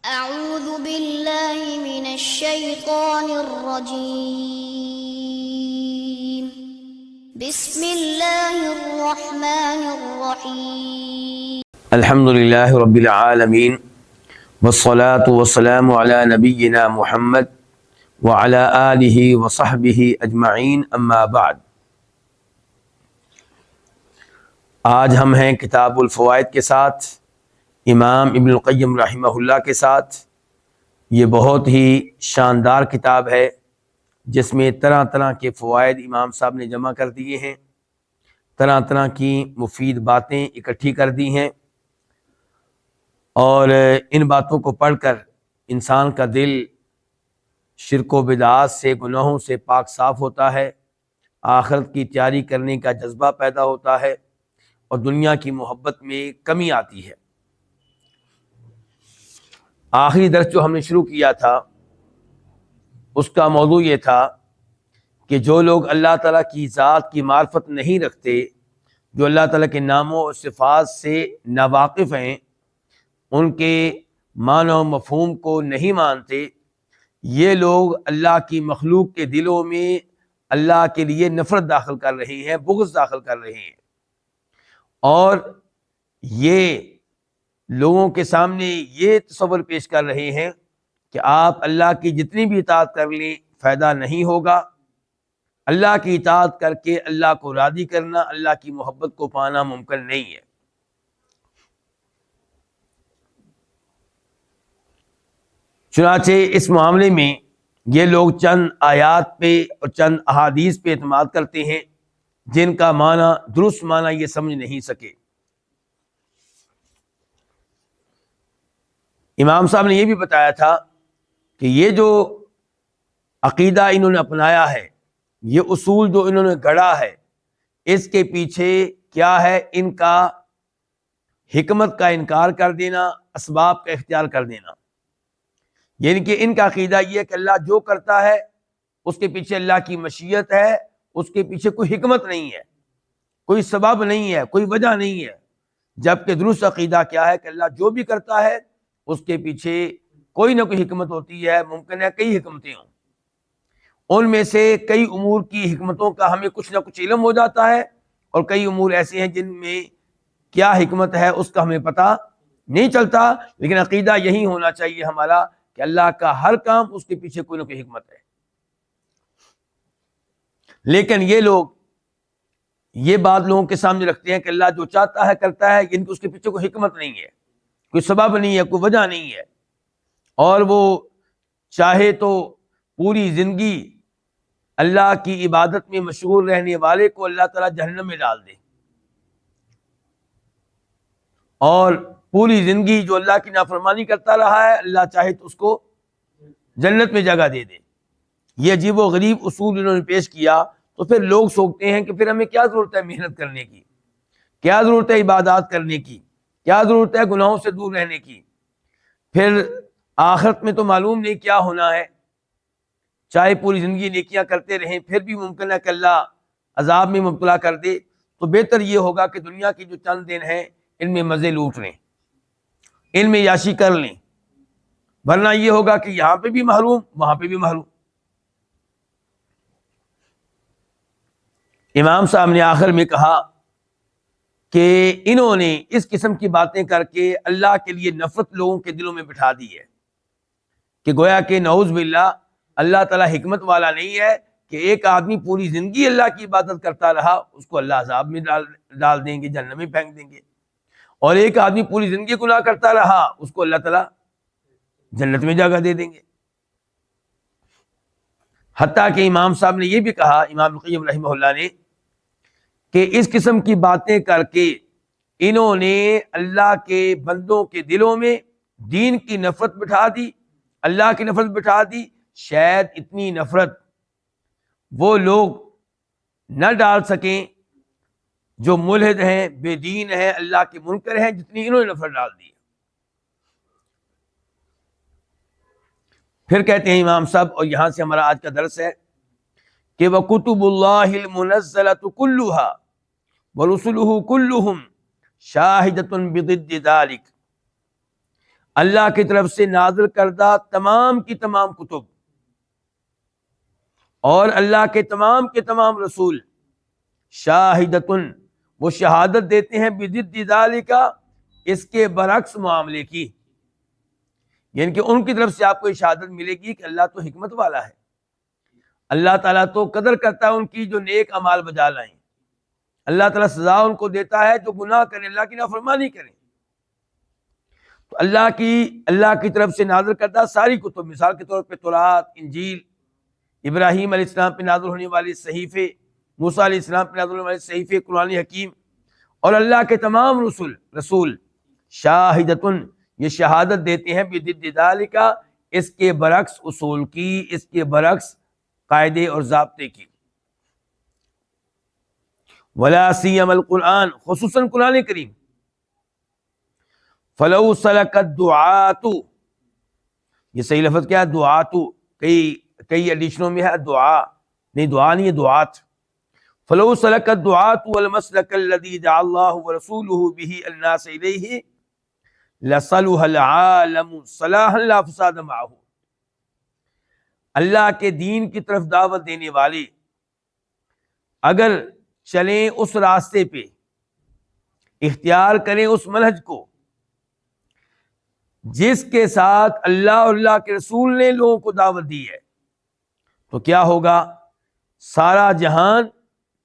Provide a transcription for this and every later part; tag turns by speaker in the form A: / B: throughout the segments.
A: أعوذ بالله من الشيطان الرجيم بسم الله الرحمن الرحيم
B: الحمد للہ رب العالمین والصلاة والسلام علی نبینا محمد وعلی آلہ وصحبہ اجمعین اما بعد۔ آج ہم ہیں کتاب الفوائد کے ساتھ، امام ابن القیم رحمہ اللہ کے ساتھ۔ یہ بہت ہی شاندار کتاب ہے جس میں طرح طرح کے فوائد امام صاحب نے جمع کر دیے ہیں، طرح طرح کی مفید باتیں اکٹھی کر دی ہیں، اور ان باتوں کو پڑھ کر انسان کا دل شرک و بدعات سے، گناہوں سے پاک صاف ہوتا ہے، آخرت کی تیاری کرنے کا جذبہ پیدا ہوتا ہے، اور دنیا کی محبت میں کمی آتی ہے۔ آخری درس جو ہم نے شروع کیا تھا اس کا موضوع یہ تھا کہ جو لوگ اللہ تعالیٰ کی ذات کی معرفت نہیں رکھتے، جو اللہ تعالیٰ کے ناموں اور صفات سے ناواقف ہیں، ان کے معنی و مفہوم کو نہیں مانتے، یہ لوگ اللہ کی مخلوق کے دلوں میں اللہ کے لیے نفرت داخل کر رہے ہیں، بغض داخل کر رہے ہیں، اور یہ لوگوں کے سامنے یہ تصور پیش کر رہے ہیں کہ آپ اللہ کی جتنی بھی اطاعت کر لیں فائدہ نہیں ہوگا۔ اللہ کی اطاعت کر کے اللہ کو راضی کرنا، اللہ کی محبت کو پانا ممکن نہیں ہے۔ چنانچہ اس معاملے میں یہ لوگ چند آیات پہ اور چند احادیث پہ اعتماد کرتے ہیں جن کا معنی، درست معنی یہ سمجھ نہیں سکے۔ امام صاحب نے یہ بھی بتایا تھا کہ یہ جو عقیدہ انہوں نے اپنایا ہے، یہ اصول جو انہوں نے گڑھا ہے، اس کے پیچھے کیا ہے؟ ان کا حکمت کا انکار کر دینا، اسباب کا اختیار کر دینا۔ یعنی کہ ان کا عقیدہ یہ ہے کہ اللہ جو کرتا ہے اس کے پیچھے اللہ کی مشیت ہے، اس کے پیچھے کوئی حکمت نہیں ہے، کوئی سبب نہیں ہے، کوئی وجہ نہیں ہے۔ جبکہ درست عقیدہ کیا ہے کہ اللہ جو بھی کرتا ہے اس کے پیچھے کوئی نہ کوئی حکمت ہوتی ہے، ممکن ہے کئی حکمتیں ہوں، ان میں سے کئی امور کی حکمتوں کا ہمیں کچھ نہ کچھ علم ہو جاتا ہے، اور کئی امور ایسے ہیں جن میں کیا حکمت ہے اس کا ہمیں پتہ نہیں چلتا، لیکن عقیدہ یہی ہونا چاہیے ہمارا کہ اللہ کا ہر کام اس کے پیچھے کوئی نہ کوئی حکمت ہے۔ لیکن یہ لوگ یہ بات لوگوں کے سامنے رکھتے ہیں کہ اللہ جو چاہتا ہے کرتا ہے، یعنی کہ اس کے پیچھے کوئی حکمت نہیں ہے، کوئی سبب نہیں ہے، کوئی وجہ نہیں ہے، اور وہ چاہے تو پوری زندگی اللہ کی عبادت میں مشغول رہنے والے کو اللہ تعالیٰ جہنم میں ڈال دے، اور پوری زندگی جو اللہ کی نافرمانی کرتا رہا ہے، اللہ چاہے تو اس کو جنت میں جگہ دے دے۔ یہ عجیب و غریب اصول انہوں نے پیش کیا، تو پھر لوگ سوچتے ہیں کہ پھر ہمیں کیا ضرورت ہے محنت کرنے کی، کیا ضرورت ہے عبادات کرنے کی، کیا ضرورت ہے گناہوں سے دور رہنے کی، پھر آخرت میں تو معلوم نہیں کیا ہونا ہے، چاہے پوری زندگی نیکیاں کرتے رہیں پھر بھی ممکن ہے کہ اللہ عذاب میں مبتلا کر دے، تو بہتر یہ ہوگا کہ دنیا کی جو چند دن ہیں ان میں مزے لوٹ لیں، ان میں یاشی کر لیں، ورنہ یہ ہوگا کہ یہاں پہ بھی محروم، وہاں پہ بھی محروم۔ امام صاحب نے آخر میں کہا کہ انہوں نے اس قسم کی باتیں کر کے اللہ کے لیے نفرت لوگوں کے دلوں میں بٹھا دی ہے، کہ گویا کہ نعوذ باللہ اللہ تعالیٰ حکمت والا نہیں ہے کہ ایک آدمی پوری زندگی اللہ کی عبادت کرتا رہا اس کو اللہ عذاب میں ڈال دیں گے، جہنم میں پھینک دیں گے، اور ایک آدمی پوری زندگی گناہ کرتا رہا اس کو اللہ تعالیٰ جنت میں جگہ دے دیں گے۔ حتیٰ کہ امام صاحب نے یہ بھی کہا، امام القیم رحمہ اللہ نے، کہ اس قسم کی باتیں کر کے انہوں نے اللہ کے بندوں کے دلوں میں دین کی نفرت بٹھا دی، اللہ کی نفرت بٹھا دی۔ شاید اتنی نفرت وہ لوگ نہ ڈال سکیں جو ملحد ہیں، بے دین ہیں، اللہ کے منکر ہیں، جتنی انہوں نے نفرت ڈال دی۔ پھر کہتے ہیں امام صاحب، اور یہاں سے ہمارا آج کا درس ہے، کہ وَكُتُبُ اللَّهِ الْمُنَزَّلَةُ كُلُّهَا وَرُسُلُهُ كُلُّهُمْ شَاهِدَةٌ بِضِدِّ ذَلِكَ۔ اللہ کی طرف سے نازل کردہ تمام کی تمام کتب اور اللہ کے تمام رسول شاہدتن وہ شہادت دیتے ہیں بضد ذالک اس کے برعکس معاملے کی، یعنی کہ ان کی طرف سے آپ کو یہ شہادت ملے گی کہ اللہ تو حکمت والا ہے، اللہ تعالیٰ تو قدر کرتا ہے ان کی جو نیک اعمال بجا لائیں، اللہ تعالیٰ سزا ان کو دیتا ہے جو گناہ کریں، اللہ کی نافرمانی کریں۔ تو اللہ کی طرف سے نازل کردہ ساری کتب، مثال کے طور پہ تورات، انجیل، ابراہیم علیہ السلام پہ نازل ہونے والے صحیفے، موسیٰ علیہ السلام پہ نازل ہونے والے صحیفے، قرآن حکیم اور اللہ کے تمام رسول شاہدتن یہ شہادت دیتے ہیں بضد ذالک اس کے برعکس اصول کی، اس کے برعکس قاعدے اور ضابطے کی۔ ولا سیما القرآن خصوصاً قرآن کریم، فلو سلک الدعاۃ یہ صحیح لفظ کیا ہے؟ دعاۃ، کئی ایڈیشنوں میں ہے دعا، نہیں دعا نہیں ہے دعات۔ فلو سلک الدعاۃ والمسلک الذی دعا اللہ ورسولہ بہ الناس الیہ لصلح العالم صلاحا لا فساد معہ، اللہ کے دین کی طرف دعوت دینے والے اگر چلیں اس راستے پہ، اختیار کریں اس منہج کو جس کے ساتھ اللہ اور اللہ کے رسول نے لوگوں کو دعوت دی ہے، تو کیا ہوگا؟ سارا جہان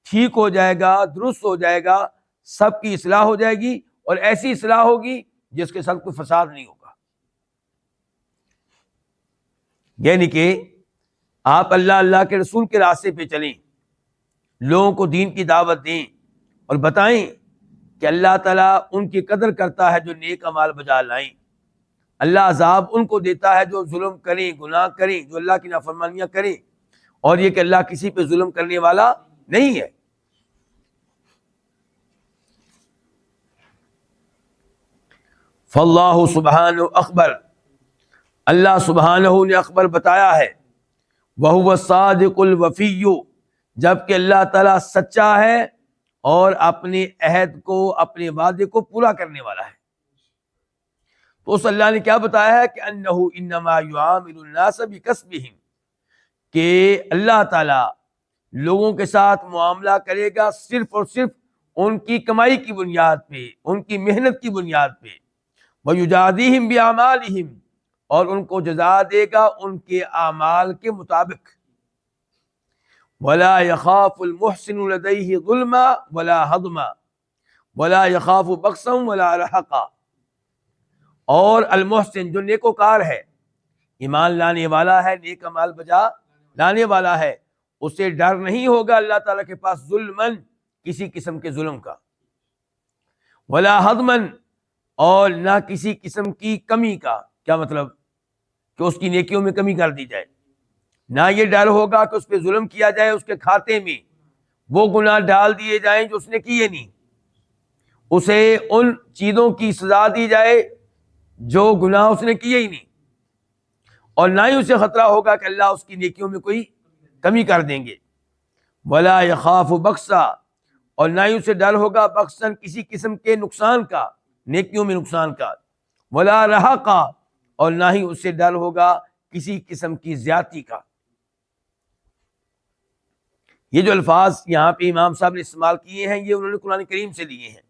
B: ٹھیک ہو جائے گا، درست ہو جائے گا، سب کی اصلاح ہو جائے گی، اور ایسی اصلاح ہوگی جس کے ساتھ کوئی فساد نہیں ہوگا۔ یعنی کہ آپ اللہ کے رسول کے راستے پہ چلیں، لوگوں کو دین کی دعوت دیں اور بتائیں کہ اللہ تعالیٰ ان کی قدر کرتا ہے جو نیک اعمال بجا لائیں، اللہ عذاب ان کو دیتا ہے جو ظلم کریں، گناہ کریں، جو اللہ کی نافرمانیاں کریں، اور یہ کہ اللہ کسی پہ ظلم کرنے والا نہیں ہے۔ فاللہ سبحانہ اخبر اللہ سبحانہ نے اخبر بتایا ہے، وہو الصادق الوفی جبکہ اللہ تعالیٰ سچا ہے اور اپنے عہد کو، اپنے وعدے کو پورا کرنے والا ہے۔ تو اس اللہ نے کیا بتایا ہے کہ انہ انما یعامل الناس بکسبہم، کہ اللہ تعالیٰ لوگوں کے ساتھ معاملہ کرے گا صرف اور صرف ان کی کمائی کی بنیاد پہ، ان کی محنت کی بنیاد پہ، وَيُجَازِيهِمْ بِأَعْمَالِهِمْ اور ان کو جزا دے گا ان کے اعمال کے مطابق۔ وَلَا يَخَافُ الْمُحْسِنُ لَدَيْهِ ظُلْمًا وَلَا هَضْمًا وَلَا يَخَافُ بَخْسًا وَلَا رَحَقًا، اور المحسن جو نیکوکار ہے، ایمان لانے والا ہے، نیک عمال بجا لانے والا ہے، اسے ڈر نہیں ہوگا اللہ تعالیٰ کے پاس ظلمن کسی قسم کے ظلم کا، ولا حضمن اور نہ کسی قسم کی کمی کا۔ کیا مطلب؟ کہ اس کی نیکیوں میں کمی کر دی جائے، نہ یہ ڈر ہوگا کہ اس پہ ظلم کیا جائے، اس کے کھاتے میں وہ گناہ ڈال دیے جائیں جو اس نے کیے نہیں، اسے ان چیزوں کی سزا دی جائے جو گناہ اس نے کیے ہی نہیں، اور نہ ہی اسے خطرہ ہوگا کہ اللہ اس کی نیکیوں میں کوئی کمی کر دیں گے۔ ولا یخاف بخسا اور نہ ہی اسے ڈر ہوگا بخسن کسی قسم کے نقصان کا، نیکیوں میں نقصان کا، ولا رحقا اور نہ ہی اسے ڈر ہوگا کسی قسم کی زیادتی کا۔ یہ جو الفاظ یہاں پہ امام صاحب نے استعمال کیے ہیں یہ انہوں نے قرآن کریم سے لیے ہیں۔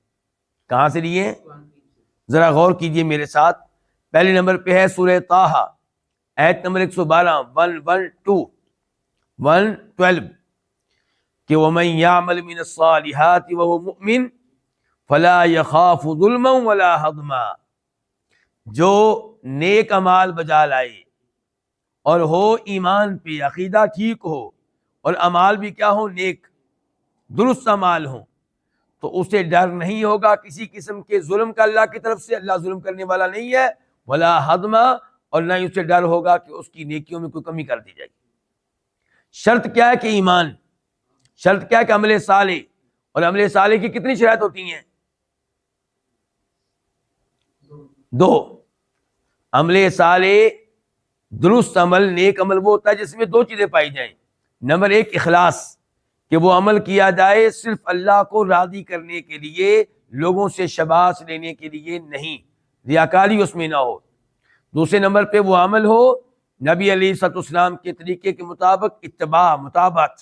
B: کہاں سے لیے ہیں؟ ذرا غور کیجئے میرے ساتھ۔ پہلے نمبر پہ ہے سورہ طٰہٰ، آیت نمبر 112 112 کہ وَمَن يَعْمَلْ مِنَ الصَّالِحَاتِ وَهُوَ مُؤْمِنٌ فَلَا يَخَافُ ظُلْمًا وَلَا هَضْمًا، جو نیک اعمال بجا لائے اور ہو ایمان پہ، عقیدہ ٹھیک ہو اور اعمال بھی کیا ہو؟ نیک درست اعمال ہوں، تو اسے ڈر نہیں ہوگا کسی قسم کے ظلم کا اللہ کی طرف سے، اللہ ظلم کرنے والا نہیں ہے، ولا حضما اور نہ ہی اسے ڈر ہوگا کہ اس کی نیکیوں میں کوئی کمی کر دی جائے گی۔ شرط کیا ہے؟ کہ ایمان۔ شرط کیا ہے؟ کہ عمل صالح۔ اور عمل صالح کی کتنی شرائط ہوتی ہیں؟ 2۔ عمل صالح، درست عمل، نیک عمل وہ ہوتا ہے جس میں 2 چیزیں پائی جائیں۔ نمبر 1 اخلاص، کہ وہ عمل کیا جائے صرف اللہ کو راضی کرنے کے لیے، لوگوں سے شاباش لینے کے لیے نہیں، ریاکاری اس میں نہ ہو۔ دوسرے نمبر پہ وہ عمل ہو نبی علیہ الصلوۃ والسلام کے طریقے کے مطابق، اتباع، مطابقت۔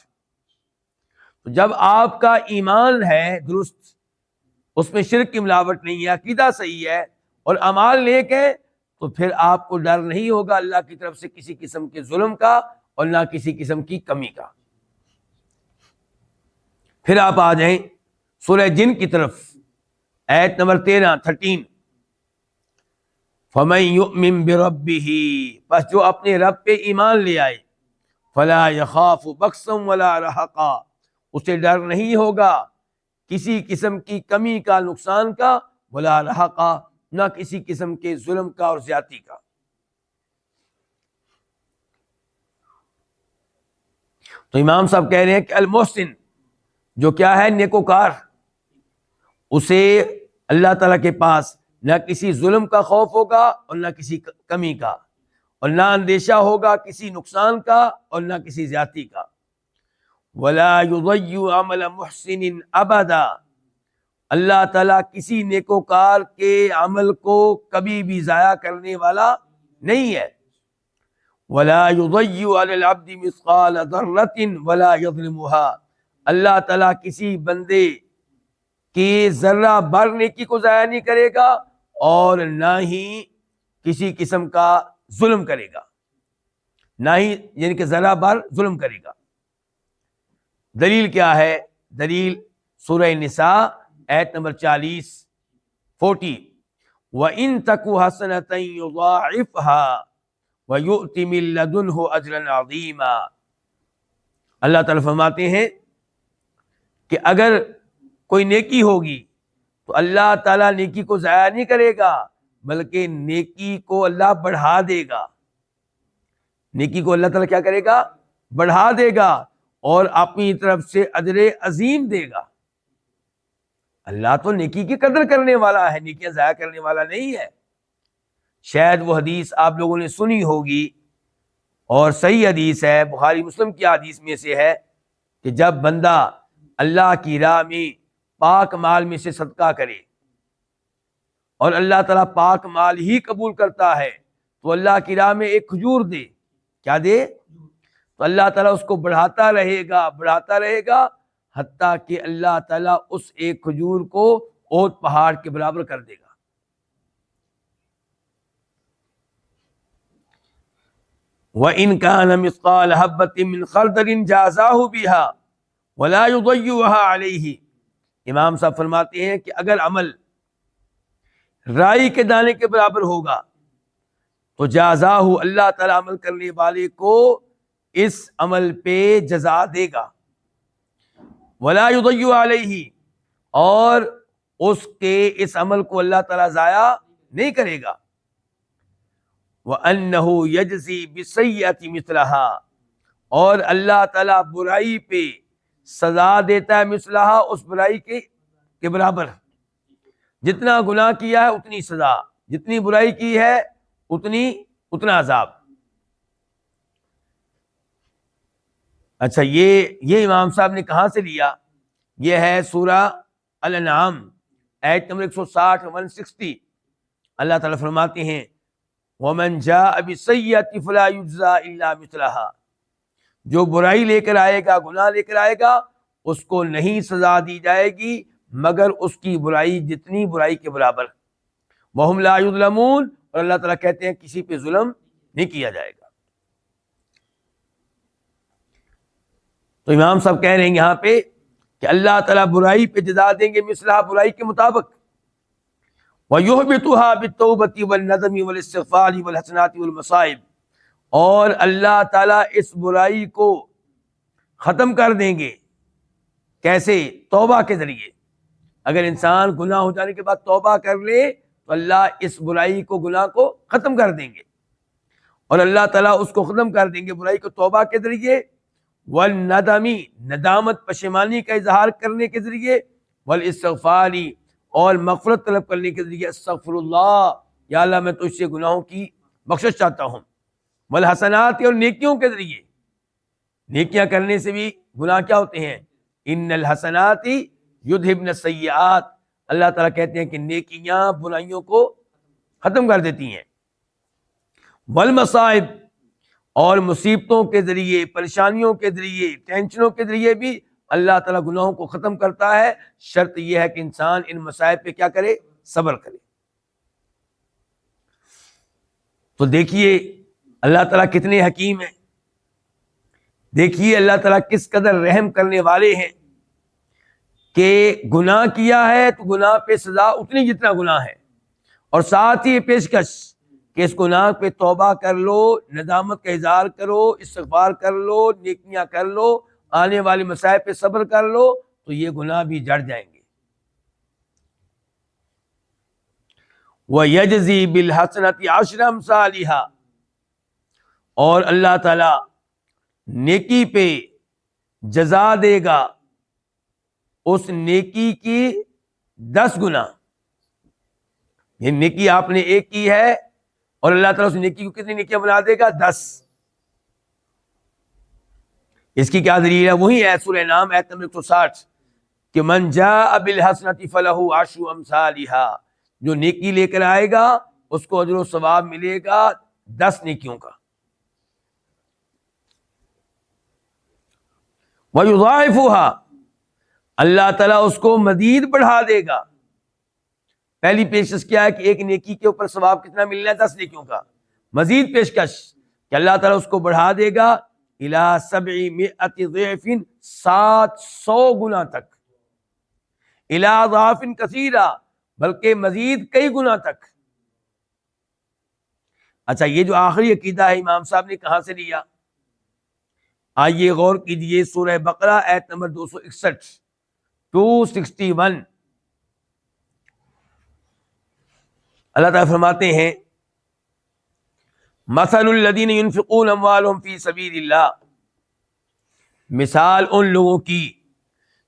B: تو جب آپ کا ایمان ہے درست، اس میں شرک کی ملاوٹ نہیں ہے، عقیدہ صحیح ہے اور اعمال نیک ہے، تو پھر آپ کو ڈر نہیں ہوگا اللہ کی طرف سے کسی قسم کے ظلم کا اور نہ کسی قسم کی کمی کا۔ پھر آپ آ جائیں سورہ جن کی طرف، آیت نمبر 13 فَمَن يُؤْمِن بِرَبِّهِ، بس جو اپنے رب پہ ایمان لے آئے، فَلَا يَخَافُ بَخْسًا وَلَا رَهَقًا، اسے ڈر نہیں ہوگا کسی قسم کی کمی کا، نقصان کا، وَلَا رَهَقًا، نہ کسی قسم کے ظلم کا اور زیادتی کا۔ تو امام صاحب کہہ رہے ہیں کہ المحسن جو کیا ہے، نیکوکار، اسے اللہ تعالیٰ کے پاس نہ کسی ظلم کا خوف ہوگا اور نہ کسی کمی کا، اور نہ اندیشہ ہوگا کسی نقصان کا اور نہ کسی زیادتی کا۔ وَلَا يُضَيِّعُ عَمَلَ مُحْسِنٍ أَبَدًا، اللہ تعالیٰ کسی نیکوکار کے عمل کو کبھی بھی ضائع کرنے والا نہیں ہے۔ وَلَا يُضَيِّعُ عَلَى الْعَبْدِ مِثْقَالَ ذَرَّةٍ وَلَا يَظْلِمُهَا، اللہ تعالیٰ کسی بندے کی ذرہ بھر نیکی کو ضائع نہیں کرے گا اور نہ ہی کسی قسم کا ظلم کرے گا، نہ ہی یعنی کہ ذرہ بھر ظلم کرے گا۔ دلیل کیا ہے؟ دلیل سورہ نساء آیت نمبر 40 وَإِن تَكُ حَسَنَةً يُضَاعِفْهَا وَيُؤْتِ مِن لَّدُنْهُ أَجْرًا عَظِيمًا، اللہ تعالیٰ فرماتے ہیں کہ اگر کوئی نیکی ہوگی تو اللہ تعالیٰ نیکی کو ضائع نہیں کرے گا، بلکہ نیکی کو اللہ بڑھا دے گا۔ نیکی کو اللہ تعالیٰ کیا کرے گا؟ بڑھا دے گا اور اپنی طرف سے اجر عظیم دے گا۔ اللہ تو نیکی کی قدر کرنے والا ہے، نیکیاں ضائع کرنے والا نہیں ہے۔ شاید وہ حدیث آپ لوگوں نے سنی ہوگی اور صحیح حدیث ہے، بخاری مسلم کی حدیث میں سے ہے کہ جب بندہ اللہ کی راہ میں پاک مال میں سے صدقہ کرے اور اللہ تعالیٰ پاک مال ہی قبول کرتا ہے، تو اللہ کی راہ میں ایک کھجور دے، کیا دے؟ تو اللہ تعالیٰ اس کو بڑھاتا رہے گا، بڑھاتا رہے گا، حتیٰ کہ اللہ تعالیٰ اس ایک کھجور کو احد پہاڑ کے برابر کر دے گا۔ وَإِن كَانَ مِثْقَالَ حَبَّةٍ مِّنْ خَرْدَلٍ جَازَاهُ بِهَا وَلَا يُضَيِّعُهَا عَلَيْهِ، امام صاحب فرماتے ہیں کہ اگر عمل رائی کے دانے کے برابر ہوگا تو جازاہ، اللہ تعالیٰ عمل کرنے والے کو اس عمل پہ جزا دے گا، وَلَا يُضَيِّعُ عَلَيْهِ، اور اس کے اس عمل کو اللہ تعالیٰ ضائع نہیں کرے گا۔ وَأَنَّهُ يَجْزِي بِالسَّيِّئَةِ مِثْلَهَا، اور اللہ تعالیٰ برائی پہ سزا دیتا ہے، مثلها، اس برائی کے برابر۔ جتنا گناہ کیا ہے اتنی سزا، جتنی برائی کی ہے اتنا عذاب۔ اچھا، یہ امام صاحب نے کہاں سے لیا؟ یہ ہے سورہ الانعام آیت نمبر 160 اللہ تعالیٰ فرماتے ہیں وَمَنْ جَاءَ بِالسَّيِّئَةِ فَلَا يُجْزَىٰ إِلَّا مِثْلَهَا، جو برائی لے کر آئے گا، گناہ لے کر آئے گا، اس کو نہیں سزا دی جائے گی مگر اس کی برائی جتنی برائی کے برابر۔ وَهُمْ لَا يُظْلَمُونَ، اور اللہ تعالیٰ کہتے ہیں کسی پہ ظلم نہیں کیا جائے گا۔ تو امام صاحب کہہ رہے ہیں یہاں پہ کہ اللہ تعالیٰ برائی پہ جزا دیں گے مثلہ، برائی کے مطابق۔ وَيُحْبِطُهَا بِالتَّوْبَةِ وَالنَّدَمِ وَالِاسْتِغْفَارِ وَالْحَسَنَاتِ وَالْمَصَائِبِ، اور اللہ تعالیٰ اس برائی کو ختم کر دیں گے۔ کیسے؟ توبہ کے ذریعے۔ اگر انسان گناہ ہو جانے کے بعد توبہ کر لے تو اللہ اس برائی کو، گناہ کو ختم کر دیں گے، اور اللہ تعالیٰ اس کو ختم کر دیں گے برائی کو توبہ کے ذریعے، والندمی، ندامت پشیمانی کا اظہار کرنے کے ذریعے، والاستغفاری، اور مغفرت طلب کرنے کے ذریعے، استغفر اللہ، یا اللہ میں تجھ سے گناہوں کی بخشش چاہتا ہوں، والحسنات، اور نیکیوں کے ذریعے۔ نیکیاں کرنے سے بھی گناہ کیا ہوتے ہیں؟ ان الحسنات یذہبن السیئات، اللہ تعالیٰ کہتے ہیں کہ نیکیاں برائیوں کو ختم کر دیتی ہیں۔ والمصائب، اور مصیبتوں کے ذریعے، پریشانیوں کے ذریعے، ٹینشنوں کے ذریعے بھی اللہ تعالیٰ گناہوں کو ختم کرتا ہے. شرط یہ ہے کہ انسان ان مصائب پہ کیا کرے؟ صبر کرے. تو دیکھیے اللہ تعالیٰ کتنے حکیم ہیں، دیکھیے اللہ تعالیٰ کس قدر رحم کرنے والے ہیں کہ گناہ کیا ہے تو گناہ پہ سزا اتنی جتنا گناہ ہے، اور ساتھ ہی یہ پیشکش کہ اس گناہ پہ توبہ کر لو، ندامت کا اظہار کرو، استغفار کر لو، نیکیاں کر لو، آنے والے مصائب پہ صبر کر لو تو یہ گناہ بھی جڑ جائیں گے. وَيَجْزِي بِالْحَسَنَةِ عَشْرَ أَمْثَالِهَا، اور اللہ تعالیٰ نیکی پہ جزا دے گا اس نیکی کی 10 گنا. یہ نیکی آپ نے ایک کی ہے اور اللہ تعالیٰ اس نیکی کو کتنی نیکیاں بنا دے گا؟ 10. اس کی کیا دلیل ہے؟ وہی ہے سورہ نام آیت نمبر 160 کہ من جاء بالحسنۃ فلہ 10 امثالها، جو نیکی لے کر آئے گا اس کو اجر و ثواب ملے گا 10 نیکیوں کا. وَيُضَاعِفُهَا، اللہ تعالیٰ اس کو مزید بڑھا دے گا. پہلی پیشکش کیا ہے کہ ایک نیکی کے اوپر ثواب کتنا ملنا ہے؟ 10 نیکیوں کا. مزید پیشکش کہ اللہ تعالیٰ اس کو بڑھا دے گا اِلَىٰ 700 ضِعْفٍ، 700 گنا تک. اِلَىٰ أَضْعَافٍ كَثِيرَةٍ، بلکہ مزید کئی گنا تک. اچھا یہ جو آخری عقیدہ ہے امام صاحب نے کہاں سے لیا؟ آئیے غور کیجئے سورہ بقرہ آیت نمبر 261 اللہ تعالیٰ فرماتے ہیں مثل الذین ينفقون اموالهم فی سبیل اللہ، مثال ان لوگوں کی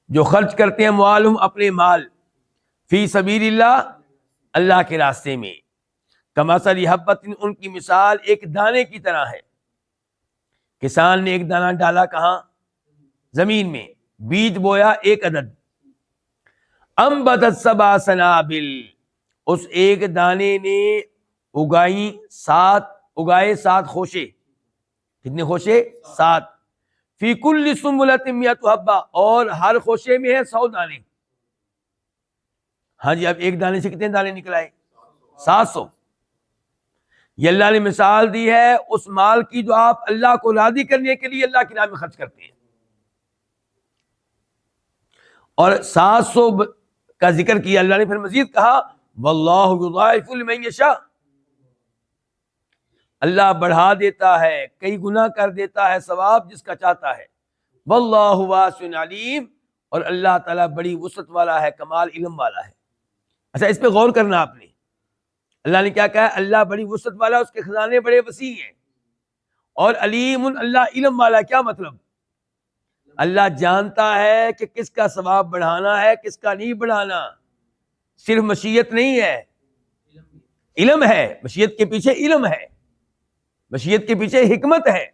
B: جو خرچ کرتے ہیں اموالهم اپنے مال، فی سبیل اللہ اللہ کے راستے میں، کمثل حبۃ، ان کی مثال ایک دانے کی طرح ہے. کسان نے ایک دانہ ڈالا کہاں؟ زمین میں، بیج بویا 1 عدد، انبتت 7 سنابل، اس ایک دانے نے اگائے 7 خوشے. کتنے خوشے؟ 7. فی کل سنبلۃ 100 حبہ، اور ہر خوشے میں ہے 100 دانے. ہاں جی، اب ایک دانے سے کتنے دانے نکل آئے؟ 700. یہ اللہ نے مثال دی ہے اس مال کی جو آپ اللہ کو راضی کرنے کے لیے اللہ کے نام میں خرچ کرتے ہیں. اور 700 کا ذکر کیا اللہ نے، پھر مزید کہا واللہ یضاعف لمن یشاء، اللہ بڑھا دیتا ہے، کئی گنا کر دیتا ہے ثواب جس کا چاہتا ہے. واللہ واسع علیم، اور اللہ تعالیٰ بڑی وسعت والا ہے، کمال علم والا ہے. اچھا اس پہ غور کرنا آپ نے، اللہ نے کیا کہا؟ اللہ بڑی وسعت والا، اس کے خزانے بڑے وسیع ہیں. اور علیم، اللہ علم والا. کیا مطلب؟ اللہ جانتا ہے کہ کس کا ثواب بڑھانا ہے، کس کا نہیں بڑھانا. صرف مشیت نہیں ہے، علم ہے. مشیت کے پیچھے علم ہے، مشیت کے پیچھے حکمت ہے.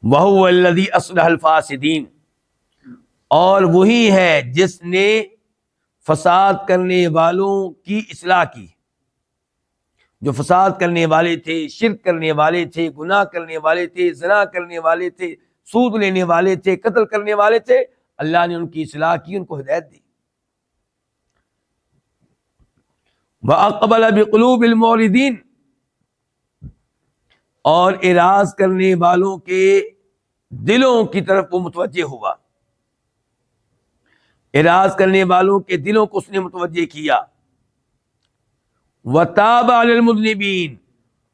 B: وَهُوَ الَّذِي أَصْلَحَ الْفَاسِدِينَ، اور وہی ہے جس نے فساد کرنے والوں کی اصلاح کی. جو فساد کرنے والے تھے، شرک کرنے والے تھے، گناہ کرنے والے تھے، زنا کرنے والے تھے، سود لینے والے تھے، قتل کرنے والے تھے، اللہ نے ان کی اصلاح کی، ان کو ہدایت دی. وَأَقْبَلَ بِقُلُوبِ الْمُعْرِضِينَ، اور اعراض کرنے والوں کے دلوں کی طرف وہ متوجہ ہوا. اعراض کرنے والوں کے دلوں کو اس نے متوجہ کیا. وَتَابَ عَلَى الْمُذْنِبِينَ،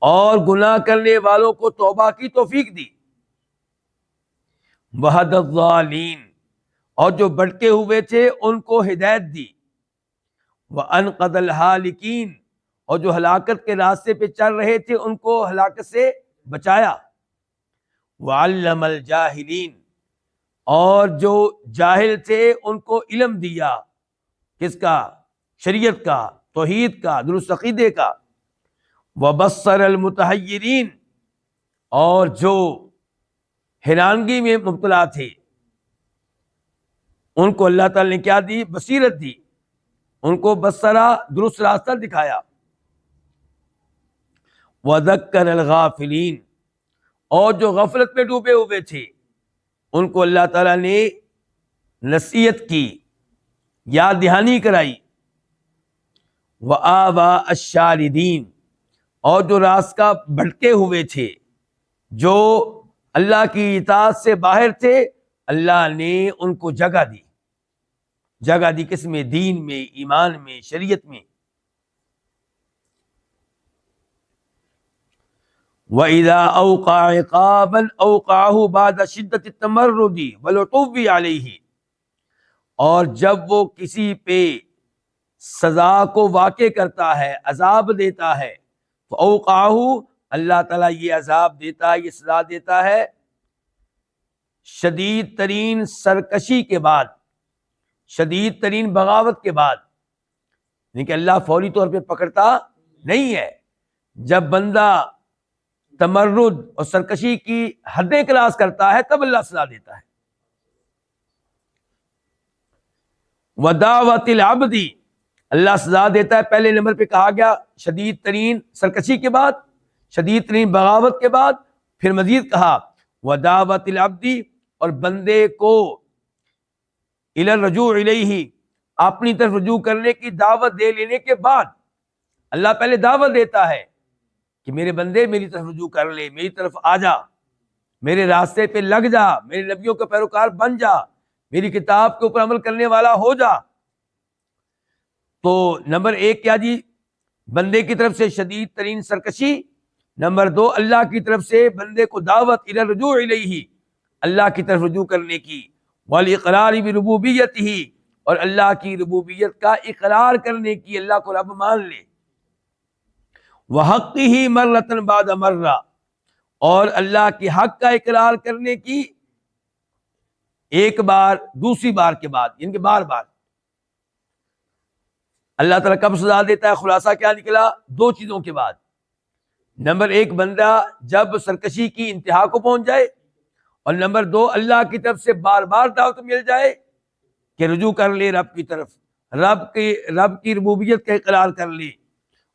B: اور گناہ کرنے والوں کو توبہ کی توفیق دی. وَهَدَى الضَّالِينَ، اور جو بھٹکے ہوئے تھے ان کو ہدایت دی. وَأَنْقَذَ الْهَالِكِينَ، اور جو ہلاکت کے راستے پہ چل رہے تھے ان کو ہلاکت سے بچایا. وَعَلَّمَ الْجَاهِلِينَ، اور جو جاہل تھے ان کو علم دیا. کس کا؟ شریعت کا، توحید کا، درست عقیدے کا. وَبَصَّرَ الْمُتَحَيِّرِينَ، اور جو حیرانگی میں مبتلا تھے ان کو اللہ تعالی نے کیا دی؟ بصیرت دی. ان کو بصرا درست راستہ دکھایا. وذکر الغافلین، اور جو غفلت میں ڈوبے ہوئے تھے ان کو اللہ تعالیٰ نے نصیحت کی، یاد دہانی کرائی. وآبا الشاردین، اور جو راستہ بھٹکے ہوئے تھے، جو اللہ کی اطاعت سے باہر تھے، اللہ نے ان کو جگہ دی. جگہ دی کس میں؟ دین میں، ایمان میں، شریعت میں. وَإِذَا أَوْقَعَ عِقَابًا أَوْقَعَهُ بَعْدَ شِدَّةِ التَّمَرُّدِ وَالْعُتُوِّ عَلَيْهِ، اور جب وہ کسی پہ سزا کو واقع کرتا ہے، عذاب دیتا ہے، تو اوقعہ، اللہ تعالیٰ یہ عذاب دیتا ہے، یہ سزا دیتا ہے شدید ترین سرکشی کے بعد، شدید ترین بغاوت کے بعد. یعنی کہ اللہ فوری طور پہ پکڑتا نہیں ہے. جب بندہ تمرد اور سرکشی کی حدیں کراس کرتا ہے تب اللہ سزا دیتا ہے. ودعوت العبد، اللہ سزا دیتا ہے پہلے نمبر پہ کہا گیا شدید ترین سرکشی کے بعد، شدید ترین بغاوت کے بعد، پھر مزید کہا ودعوت العبد، اور بندے کو الی الرجوع الیہ، اپنی طرف رجوع کرنے کی دعوت دے لینے کے بعد. اللہ پہلے دعوت دیتا ہے کہ میرے بندے میری طرف رجوع کر لے، میری طرف آ جا، میرے راستے پہ لگ جا، میرے نبیوں کا پیروکار بن جا، میری کتاب کے اوپر عمل کرنے والا ہو جا. تو نمبر ایک کیا جی؟ بندے کی طرف سے شدید ترین سرکشی. نمبر دو، اللہ کی طرف سے بندے کو دعوت الی الرجوع الیہ، اللہ کی طرف رجوع کرنے کی. والاقرار بربوبیتہ، اور اللہ کی ربوبیت کا اقرار کرنے کی، اللہ کو رب مان لے. وحقہ مرۃ بعد مرہ، اور اللہ کے حق کا اقرار کرنے کی ایک بار دوسری بار کے بعد، یعنی کہ بار بار. اللہ تعالیٰ کب سزا دیتا ہے؟ خلاصہ کیا نکلا؟ دو چیزوں کے بعد. نمبر ایک، بندہ جب سرکشی کی انتہا کو پہنچ جائے، اور نمبر دو، اللہ کی طرف سے بار بار دعوت مل جائے کہ رجوع کر لے رب کی طرف، رب کی ربوبیت کا اقرار کر لے،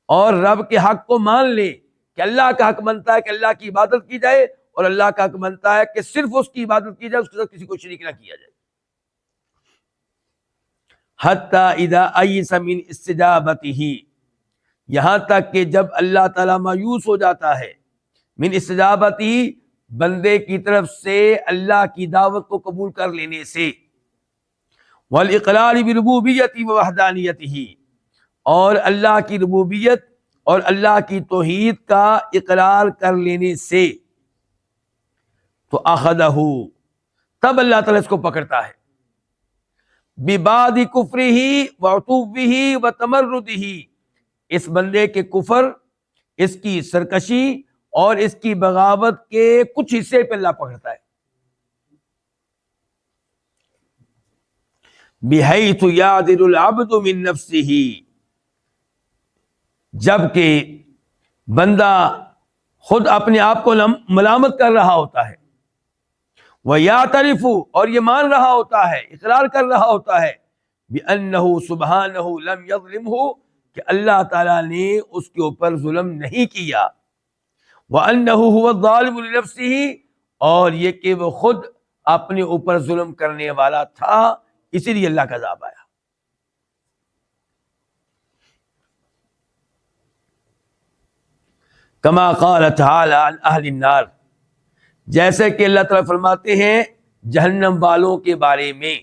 B: اور رب کے حق کو مان لے کہ اللہ کا حق بنتا ہے کہ اللہ کی عبادت کی جائے، اور اللہ کا حق بنتا ہے کہ صرف اس کی عبادت کی جائے، اس کے ساتھ کسی کو شریک نہ کیا جائے. حتی اذا ایس من استجابتہ، یہاں تک کہ جب اللہ تعالیٰ مایوس ہو جاتا ہے من استجابتہ، بندے کی طرف سے اللہ کی دعوت کو قبول کر لینے سے، والاقرار بربوبیتہ ووحدانیتہ، اور اللہ کی ربوبیت اور اللہ کی توحید کا اقرار کر لینے سے، تو اخذہ، تب اللہ تعالیٰ اس کو پکڑتا ہے. ببعد کفرہ وعتوہ وتمردہ، اس بندے کے کفر، اس کی سرکشی اور اس کی بغاوت کے کچھ حصے پہ اللہ پکڑتا ہے. بحیث یعدل العبد من نفسہ، جبکہ بندہ خود اپنے آپ کو ملامت کر رہا ہوتا ہے، وَيَعْتَرِفُ، اور یہ مان رہا ہوتا ہے، اقرار کر رہا ہوتا ہے، بِأَنَّهُ سُبْحَانَهُ لَمْ يَظْلِمْهُ، کہ اللہ تعالیٰ نے اس کے اوپر ظلم نہیں کیا، وَأَنَّهُ هُوَ الظَّالِمُ لِنَفْسِهِ، اور یہ کہ وہ خود اپنے اوپر ظلم کرنے والا تھا، اسی لیے اللہ کا عذاب آیا. کما قال تعالی عن اہل النار، جیسے کہ اللہ تعالیٰ فرماتے ہیں جہنم والوں کے بارے میں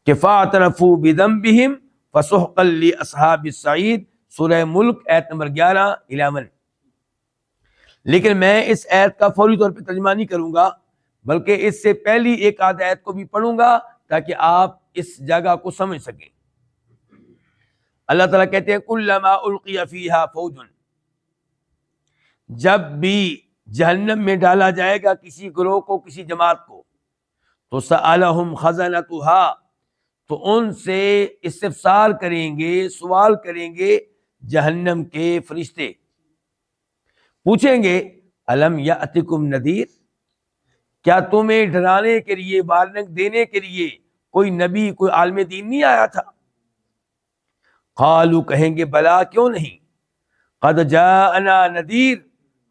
B: کہ فاعترفوا بذنبہم فسحقا لاصحاب السعید، سورہ ملک آیت نمبر 11-11. لیکن میں اس آیت کا فوری طور پہ ترجمہ نہیں کروں گا، بلکہ اس سے پہلی ایک آدھ آیت کو بھی پڑھوں گا تاکہ آپ اس جگہ کو سمجھ سکیں. اللہ تعالیٰ کہتے ہیں کلما القی فیہا فوج، جب بھی جہنم میں ڈالا جائے گا کسی گروہ کو، کسی جماعت کو، تو سألہم خزنتہا، تو ان سے استفسار کریں گے، سوال کریں گے جہنم کے فرشتے. پوچھیں گے الم یأتکم نذیر، کیا تمہیں ڈرانے کے لیے، وارننگ دینے کے لیے کوئی نبی، کوئی عالم دین نہیں آیا تھا؟ قالوا کہیں گے بلا کیوں نہیں، قد جاءنا نذیر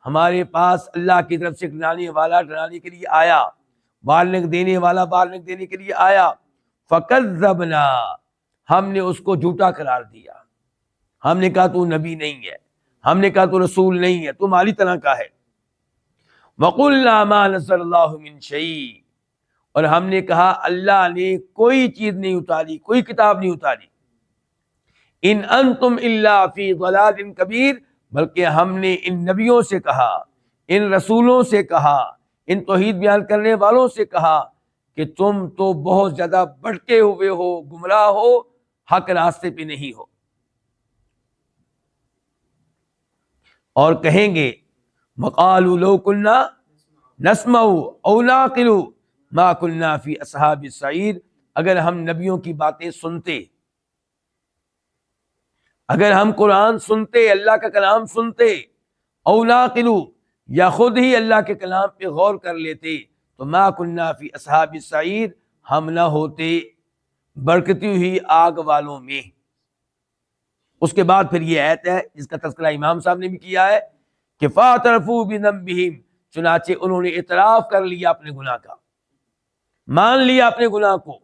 B: ہمارے پاس اللہ کی طرف سے ڈرانے والا ڈرانے کے لیے آیا، وارننگ دینے والا وارننگ دینے کے لیے آیا، فکذبنا ہم نے اس کو جھوٹا قرار دیا، ہم نے کہا تو نبی نہیں ہے، ہم نے کہا تو رسول نہیں ہے، تو ہماری طرح کا ہے، وقلنا ما نزل اللہ من شیء اور ہم نے کہا اللہ نے کوئی چیز نہیں اتاری، کوئی کتاب نہیں اتاری، ان انتم الا فی ضلال کبیر بلکہ ہم نے ان نبیوں سے کہا، ان رسولوں سے کہا، ان توحید بیان کرنے والوں سے کہا کہ تم تو بہت زیادہ بھٹکے ہوئے ہو، گمراہ ہو، حق راستے پہ نہیں ہو۔ اور کہیں گے وقالوا لو كنا نسمع او نعقل ما كنا في اصحاب السعیر اگر ہم نبیوں کی باتیں سنتے، اگر ہم قرآن سنتے، اللہ کا کلام سنتے، او نعقل یا خود ہی اللہ کے کلام پہ غور کر لیتے تو ما كنا في اصحاب السعیر ہم نہ ہوتے برکتی ہوئی آگ والوں میں۔ اس کے بعد پھر یہ آیت ہے جس کا تذکرہ امام صاحب نے بھی کیا ہے کہ فاعترفوا بذنبہم چنانچہ انہوں نے اعتراف کر لیا اپنے گناہ کا، مان لیا اپنے گناہ کو،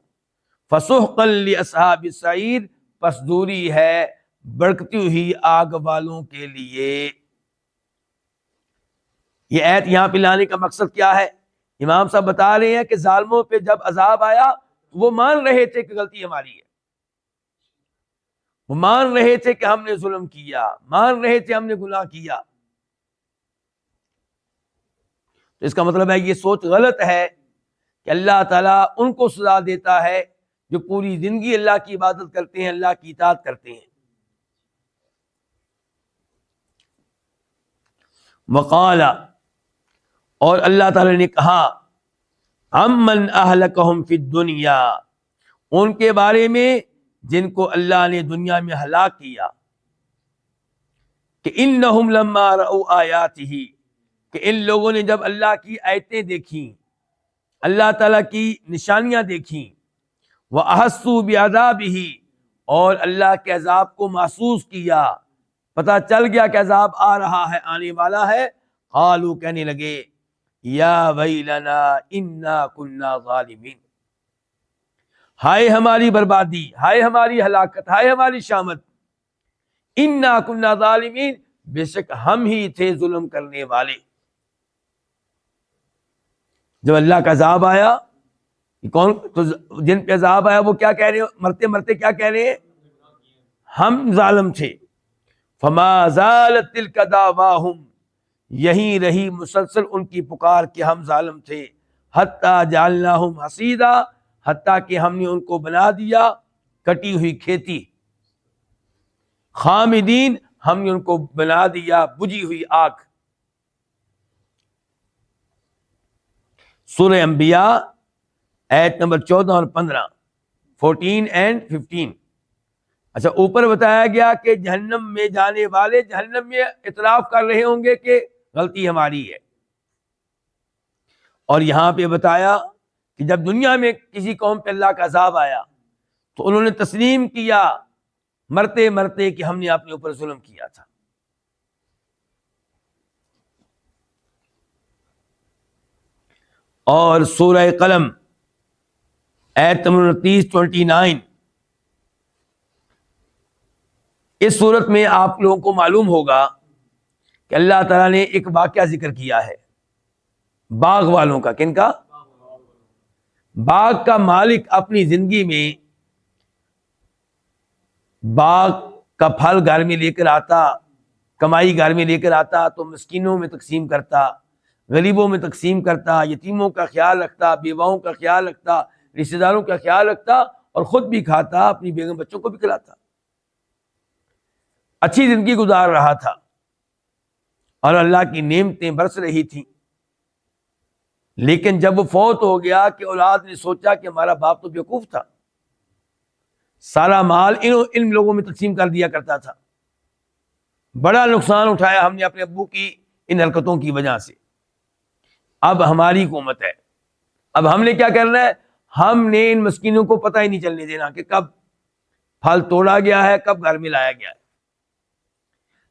B: فسحقا لاصحاب السعیر پس دوری ہے برکتی ہوئی آگ والوں کے لیے۔ یہ آیت یہاں پہ لانے کا مقصد کیا ہے؟ امام صاحب بتا رہے ہیں کہ ظالموں پہ جب عذاب آیا وہ مان رہے تھے کہ غلطی ہماری ہے، وہ مان رہے تھے کہ ہم نے ظلم کیا، مان رہے تھے ہم نے گناہ کیا۔ تو اس کا مطلب ہے یہ سوچ غلط ہے کہ اللہ تعالیٰ ان کو سزا دیتا ہے جو پوری زندگی اللہ کی عبادت کرتے ہیں، اللہ کی اطاعت کرتے ہیں۔ وقال اور اللہ تعالیٰ نے کہا امن اہلکہم فی الدنیا ان کے بارے میں جن کو اللہ نے دنیا میں ہلاک کیا، کہ انہم لما رأوا آیاتہ کہ ان لوگوں نے جب اللہ کی آیتیں دیکھیں، اللہ تعالیٰ کی نشانیاں دیکھیں، وَأَحَسُّوا بِعَذَابِهِ اور اللہ کے عذاب کو محسوس کیا، پتہ چل گیا کہ عذاب آ رہا ہے، آنے والا ہے، قالوا کہنے لگے یا ویلنا انا کنا ظالمین ہائے ہماری بربادی، ہائے ہماری ہلاکت، ہائے ہماری شامت، انا کنا ظالمین بے شک ہم ہی تھے ظلم کرنے والے۔ جب اللہ کا عذاب آیا کون تو جن پہ عذاب آیا وہ کیا کہہ رہے ہیں؟ مرتے مرتے کیا کہہ رہے ہیں؟ ہم ظالم تھے۔ فما زالت تلک دعواہم یہی رہی مسلسل ان کی پکار کہ ہم ظالم تھے، حتیٰ جعلناہم حصیدا حتیٰ کہ ہم نے ان کو بنا دیا کٹی ہوئی کھیتی، خامدین ہم نے ان کو بنا دیا بجھی ہوئی آگ۔ سورہ انبیاء آیت نمبر 14 اور 15، 14 and 15۔ اچھا اوپر بتایا گیا کہ جہنم میں جانے والے جہنم میں اعتراف کر رہے ہوں گے کہ غلطی ہماری ہے، اور یہاں پہ بتایا کہ جب دنیا میں کسی قوم پہ اللہ کا عذاب آیا تو انہوں نے تسلیم کیا مرتے مرتے کہ ہم نے اپنے اوپر ظلم کیا تھا۔ اور سورہ قلم آیت نمبر 29 اس صورت میں آپ لوگوں کو معلوم ہوگا کہ اللہ تعالیٰ نے ایک واقعہ ذکر کیا ہے باغ والوں کا۔ کن کا؟ باغ کا مالک اپنی زندگی میں باغ کا پھل گھر میں لے کر آتا، کمائی گھر میں لے کر آتا تو مسکینوں میں تقسیم کرتا، غریبوں میں تقسیم کرتا، یتیموں کا خیال رکھتا، بیواؤں کا خیال رکھتا، رشتہ داروں کا خیال رکھتا، اور خود بھی کھاتا، اپنی بیگم بچوں کو بھی کھلاتا، اچھی زندگی گزار رہا تھا اور اللہ کی نعمتیں برس رہی تھیں۔ لیکن جب وہ فوت ہو گیا کہ اولاد نے سوچا کہ ہمارا باپ تو بیوقوف تھا، سارا مال ان لوگوں میں تقسیم کر دیا کرتا تھا، بڑا نقصان اٹھایا ہم نے اپنے ابو کی ان حرکتوں کی وجہ سے، اب ہماری حکومت ہے، اب ہم نے کیا کرنا ہے؟ ہم نے ان مسکینوں کو پتہ ہی نہیں چلنے دینا کہ کب پھل توڑا گیا ہے، کب گھر میں لایا گیا ہے۔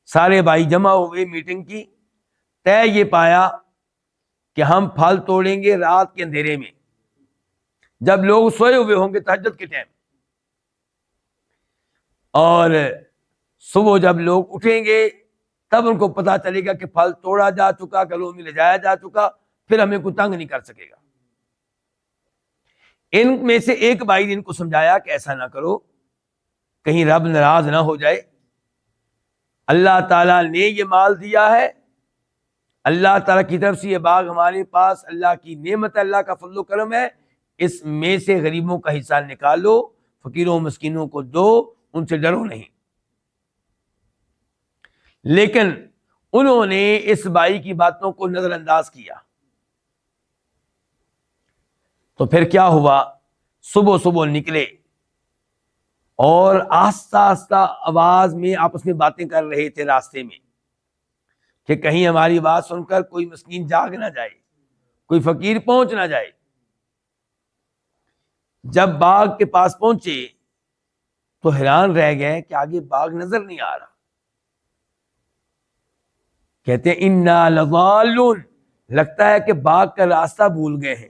B: سارے بھائی جمع ہوئے، میٹنگ کی، طے یہ پایا کہ ہم پھل توڑیں گے رات کے اندھیرے میں، جب لوگ سوئے ہوئے ہوں گے تہجد کے ٹائم، اور صبح جب لوگ اٹھیں گے تب ان کو پتا چلے گا کہ پھل توڑا جا چکا، گلوں میں لے جایا جا چکا، پھر ہمیں کوئی تنگ نہیں کر سکے گا۔ ان میں سے ایک بھائی نے ان کو سمجھایا کہ ایسا نہ کرو، کہیں رب ناراض نہ ہو جائے، اللہ تعالیٰ نے یہ مال دیا ہے، اللہ تعالیٰ کی طرف سے یہ باغ ہمارے پاس اللہ کی نعمت ہے، اللہ کا فضل و کرم ہے، اس میں سے غریبوں کا حصہ نکالو، فقیروں مسکینوں کو دو، ان سے ڈرو نہیں۔ لیکن انہوں نے اس بھائی کی باتوں کو نظر انداز کیا، تو پھر کیا ہوا، صبح صبح نکلے اور آہستہ آہستہ آواز میں آپس میں باتیں کر رہے تھے راستے میں، کہ کہیں ہماری بات سن کر کوئی مسکین جاگ نہ جائے، کوئی فقیر پہنچ نہ جائے۔ جب باغ کے پاس پہنچے تو حیران رہ گئے کہ آگے باغ نظر نہیں آ رہا۔ کہتے ہیں انا لضالون، لگتا ہے کہ باغ کا راستہ بھول گئے ہیں۔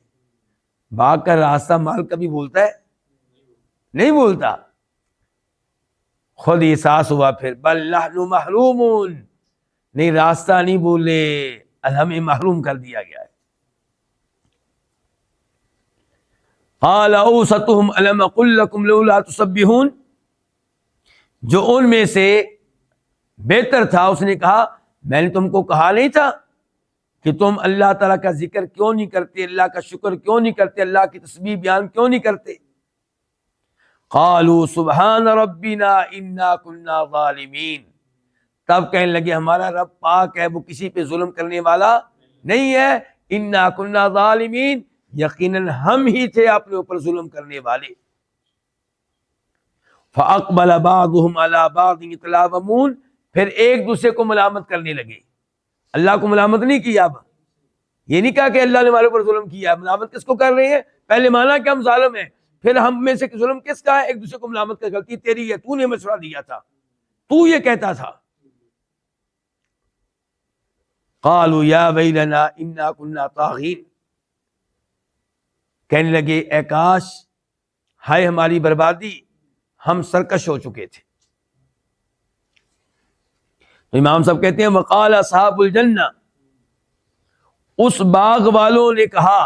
B: باغ کا راستہ مال کبھی بھولتا ہے؟ نہیں بھولتا۔ خود احساس ہوا پھر، بل نحن محرومون، نہیں راستہ نہیں بھولے، ہمیں محروم کر دیا گیا ہے۔ قال اوسطهم الم اقل لكم لولا تسبحون، جو ان میں سے بہتر تھا اس نے کہا میں نے تم کو کہا نہیں تھا کہ تم اللہ تعالیٰ کا ذکر کیوں نہیں کرتے، اللہ کا شکر کیوں نہیں کرتے، اللہ کی تسبیح بیان کیوں نہیں کرتے؟ قالوا سبحان ربنا انا كنا ظالمین، تب کہنے لگے ہمارا رب پاک ہے، وہ کسی پہ ظلم کرنے والا نہیں ہے، انا كنا ظالمین، یقیناً ہم ہی تھے اپنے اوپر ظلم کرنے والے۔ فاقبل بعضهم على بعض يتلاومون، پھر ایک دوسرے کو ملامت کرنے لگے۔ اللہ کو ملامت نہیں کیا، اب یہ نہیں کہا کہ اللہ نے ہمارے اوپر ظلم کیا، ملامت کس کو کر رہے ہیں؟ پہلے مانا کہ ہم ظالم ہیں، پھر ہم میں سے ظلم کس کا ہے؟ ایک دوسرے کو ملامت کر، غلطی تیری ہے، تو نے مشورہ دیا تھا، تو یہ کہتا تھا۔ قالوا یا ویلنا انا كنا طاغین، کہنے لگے اے کاش، ہائے ہماری بربادی، ہم سرکش ہو چکے تھے۔ تو امام صاحب کہتے ہیں وقال اصحاب الجنہ، اس باغ والوں نے کہا،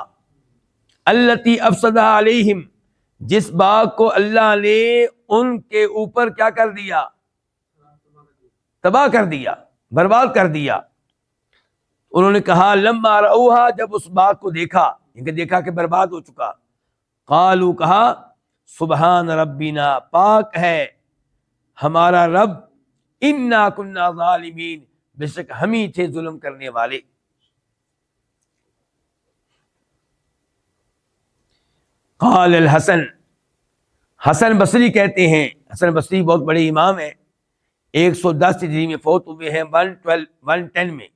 B: التی افسدها علیہم، جس باغ کو اللہ نے ان کے اوپر کیا کر دیا؟ تباہ کر دیا، برباد کر دیا۔ انہوں نے کہا لما رأوها، جب اس باغ کو دیکھا، یعنی دیکھا کہ برباد ہو چکا، قالوا، کہا سبحان ربنا، پاک ہے ہمارا رب، انا كنا ظالمین، بے شک ہم ہی تھے ظلم کرنے والے۔ قال الحسن، حسن بصری کہتے ہیں، حسن بصری بہت بڑے امام ہیں، 110 ہجری میں فوت ہوئے ہیں، 110 میں،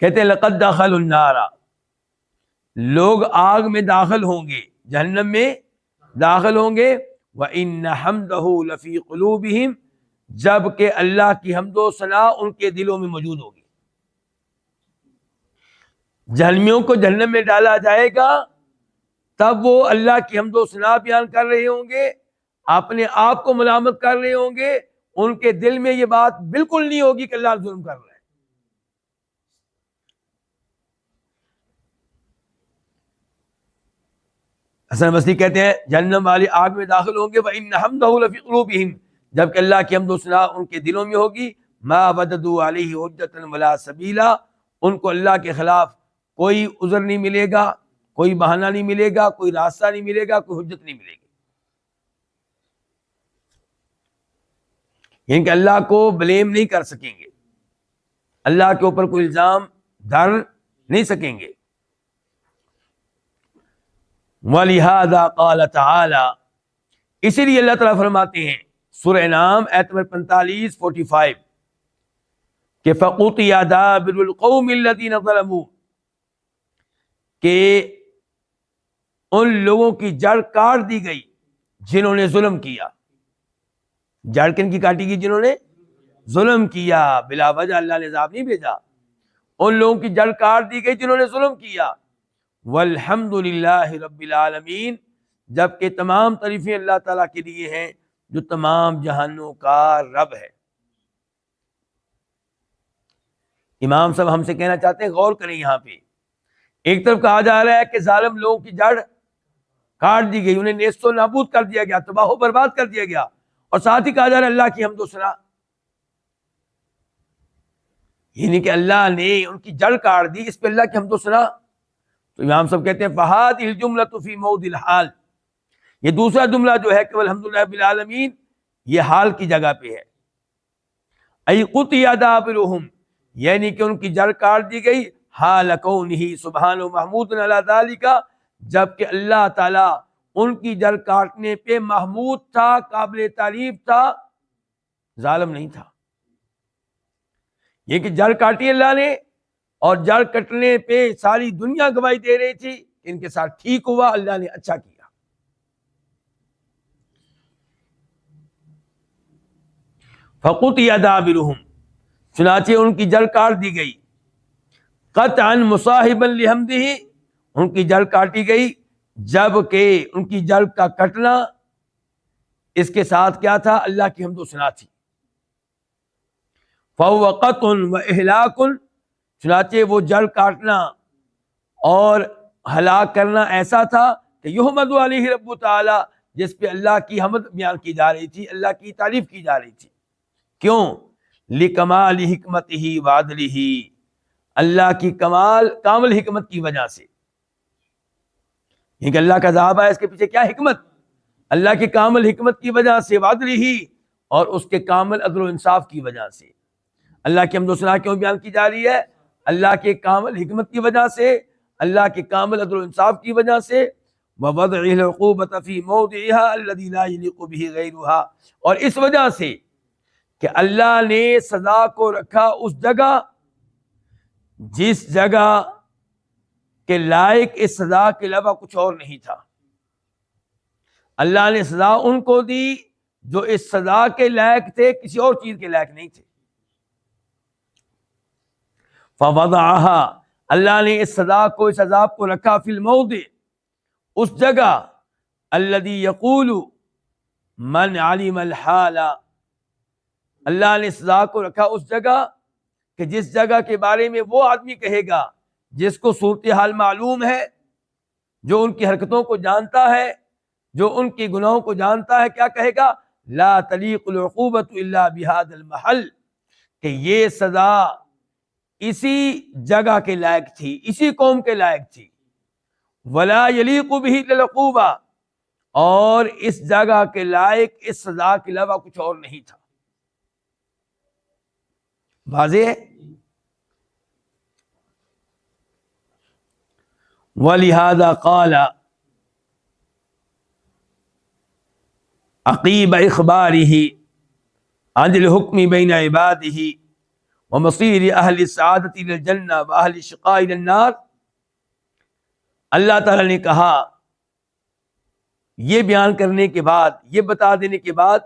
B: کہتے ہیں لقد دخلوا النار، لوگ آگ میں داخل ہوں گے، جہنم میں داخل ہوں گے، وَإِنَّ حَمْدَهُ لَفِي قُلُوبِهِمْ، جبکہ اللہ کی حمد و ثنا ان کے دلوں میں موجود ہوگی۔ جہنمیوں کو جہنم میں ڈالا جائے گا، تب وہ اللہ کی حمد و ثنا بیان کر رہے ہوں گے، اپنے آپ کو ملامت کر رہے ہوں گے، ان کے دل میں یہ بات بالکل نہیں ہوگی کہ اللہ ظلم کر رہا ہے۔ حسن بصری کہتے ہیں جہنم والے آگ میں داخل ہوں گے، وَإِنَّ حَمْدَهُ لَفِي قُلُوبِهِمْ، جبکہ اللہ کی حمد و ثنا ان کے دلوں میں ہوگی، مَا وَجَدُوا عَلَيْهِ حُجَّةً وَلَا سَبِيلًا، ان کو اللہ کے خلاف کوئی عذر نہیں ملے گا، کوئی بہانہ نہیں ملے گا، کوئی راستہ نہیں ملے گا، کوئی حجت نہیں ملے گی۔ یعنی کہ اللہ کو بلیم نہیں کر سکیں گے، اللہ کے اوپر کوئی الزام ڈال نہیں سکیں گے۔ وَلِهَذَا قَالَ تَعَالَى، اسی لیے اللہ تعالیٰ فرماتے ہیں سورہ انعام آیت نمبر 45 کہ فَقُطِعَ دَابِرُ الْقَوْمِ الَّذِينَ ظَلَمُوا، کہ ان لوگوں کی جڑ کاٹ دی گئی جنہوں نے ظلم کیا. جڑ کن کی کاٹی گئی؟ جنہوں نے ظلم کیا. بلا وجہ اللہ نے عذاب نہیں بھیجا. ان لوگوں کی جڑ کاٹ دی گئی جنہوں نے ظلم کیا. والحمد للہ رب العالمین، جبکہ تمام تعریفیں اللہ تعالیٰ کے لیے ہیں جو تمام جہانوں کا رب ہے. امام صاحب ہم سے کہنا چاہتے ہیں، غور کریں یہاں پہ. ایک طرف کہا جا رہا ہے کہ ظالم لوگوں کی جڑ کاٹ دی گئی، انہیں نیست و نابود کر دیا گیا، تباہ و برباد کر دیا گیا، اور ساتھ ہی کہا جا رہا ہے اللہ کی حمد و ثنا، یعنی کہ اللہ نے ان کی جڑ کاٹ دی، اس پہ اللہ کی حمد و ثنا. تو امام صاحب کہتے ہیں فَهَذِهِ الْجُمْلَةُ فِي مَوْضِعِ الْحَالِ، یہ دوسرا جملہ جو ہے کہ الحمدللہ رب العالمین، یہ حال کی جگہ پہ ہے. اَيْ قُطِعَ دَابِرُهُمْ، یعنی کہ ان کی جڑ کاٹ دی گئی، حال کونہ سبحان محمود علی ذالک، جبکہ اللہ تعالیٰ ان کی جڑ کاٹنے پہ محمود تھا، قابل تعریف تھا، ظالم نہیں تھا. یہ کہ جڑ کاٹی اللہ نے، اور جڑ کٹنے پہ ساری دنیا گواہی دے رہی تھی کہ ان کے ساتھ ٹھیک ہوا، اللہ نے اچھا کیا. فَقُطِعَ دَابِرُهُمْ، چنانچہ ان کی جڑ کاٹ دی گئی. قطعا مصاحبا لحمدہ، ان کی جڑ کاٹی گئی جبکہ ان کی جڑ کا کٹنا اس کے ساتھ کیا تھا؟ اللہ کی حمد و ثنا تھی. فَهُوَ قَطْعٌ وَإِهْلَاكٌ، چنانچہ وہ جڑ کاٹنا اور ہلاک کرنا ایسا تھا کہ یحمد علیہ رب تعالی، جس پہ اللہ کی حمد بیان کی جا رہی تھی، اللہ کی تعریف کی جا رہی تھی. کیوں؟ لکمال حکمتہ وعدلہ، اللہ کی کامل حکمت کی وجہ سے. کہ اللہ کا عذاب ہے، اس کے پیچھے کیا حکمت؟ اللہ کی کامل حکمت کی وجہ سے، وعدلہ، اور اس کے کامل عدل و انصاف کی وجہ سے. اللہ کی حمد و ثنا کیوں بیان کی جا رہی ہے؟ اللہ کے کامل حکمت کی وجہ سے، اللہ کے کامل عدل و انصاف کی وجہ سے. وَوَضْعِهِ الْعُقُوبَةَ فِي مَوْضِعِهَا الَّذِي لَا يَلِيقُ بِهِ غَيْرُهَا، اور اس وجہ سے کہ اللہ نے سزا کو رکھا اس جگہ جس جگہ کے لائق اس سزا کے علاوہ کچھ اور نہیں تھا. اللہ نے سزا ان کو دی جو اس سزا کے لائق تھے، کسی اور چیز کے لائق نہیں تھے. فَوَضَعَهَا، اللہ نے اس سزا کو، اس عذاب کو رکھا، فی الموضع، اس جگہ، الذی یقول من علم الحال، اللہ نے سزا کو رکھا اس جگہ کہ جس جگہ کے بارے میں وہ آدمی کہے گا جس کو صورتحال معلوم ہے، جو ان کی حرکتوں کو جانتا ہے، جو ان کی گناہوں کو جانتا ہے، کیا کہے گا؟ لا تلیق العقوبۃ الا بهذا المحل، کہ یہ سزا اسی جگہ کے لائق تھی، اسی قوم کے لائق تھی. ولا یلیق به العقوبہ، اور اس جگہ کے لائق اس سزا کے علاوہ کچھ اور نہیں تھا. واضح ہے؟ وَلِهَذَا قَالَ عقیب اخبارہ عن الحکم بین عبادہ ومصیر اہل السعادۃ الی الجنہ واہل الشقاء الی النار. اللہ تعالیٰ نے کہا، یہ بیان کرنے کے بعد، یہ بتا دینے کے بعد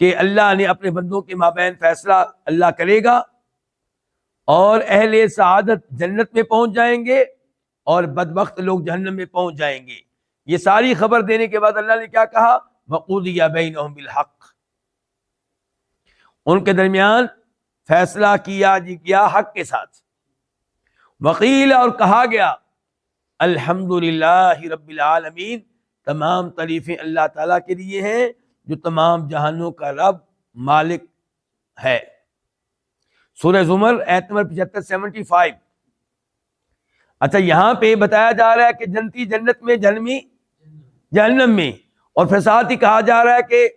B: کہ اللہ نے اپنے بندوں کے مابین فیصلہ اللہ کرے گا، اور اہل سعادت جنت میں پہنچ جائیں گے اور بدبخت لوگ جہنم میں پہنچ جائیں گے. یہ ساری خبر دینے کے بعد اللہ نے کیا کہا؟ وَقُضِیَ بَیْنَهُم بِالْحَقِّ، ان کے درمیان فیصلہ کیا حق کے ساتھ. وقیل، اور کہا گیا، الحمدللہ رب العالمین، تمام تعریفیں اللہ تعالیٰ کے لیے ہیں جو تمام جہانوں کا رب، مالک ہے. سورہ زمر آیت نمبر 75 75. اچھا، یہاں پہ بتایا جا رہا ہے کہ جنتی جنت میں، جہنمی جہنم میں، اور پھر ساتھ ہی کہا جا رہا ہے کہ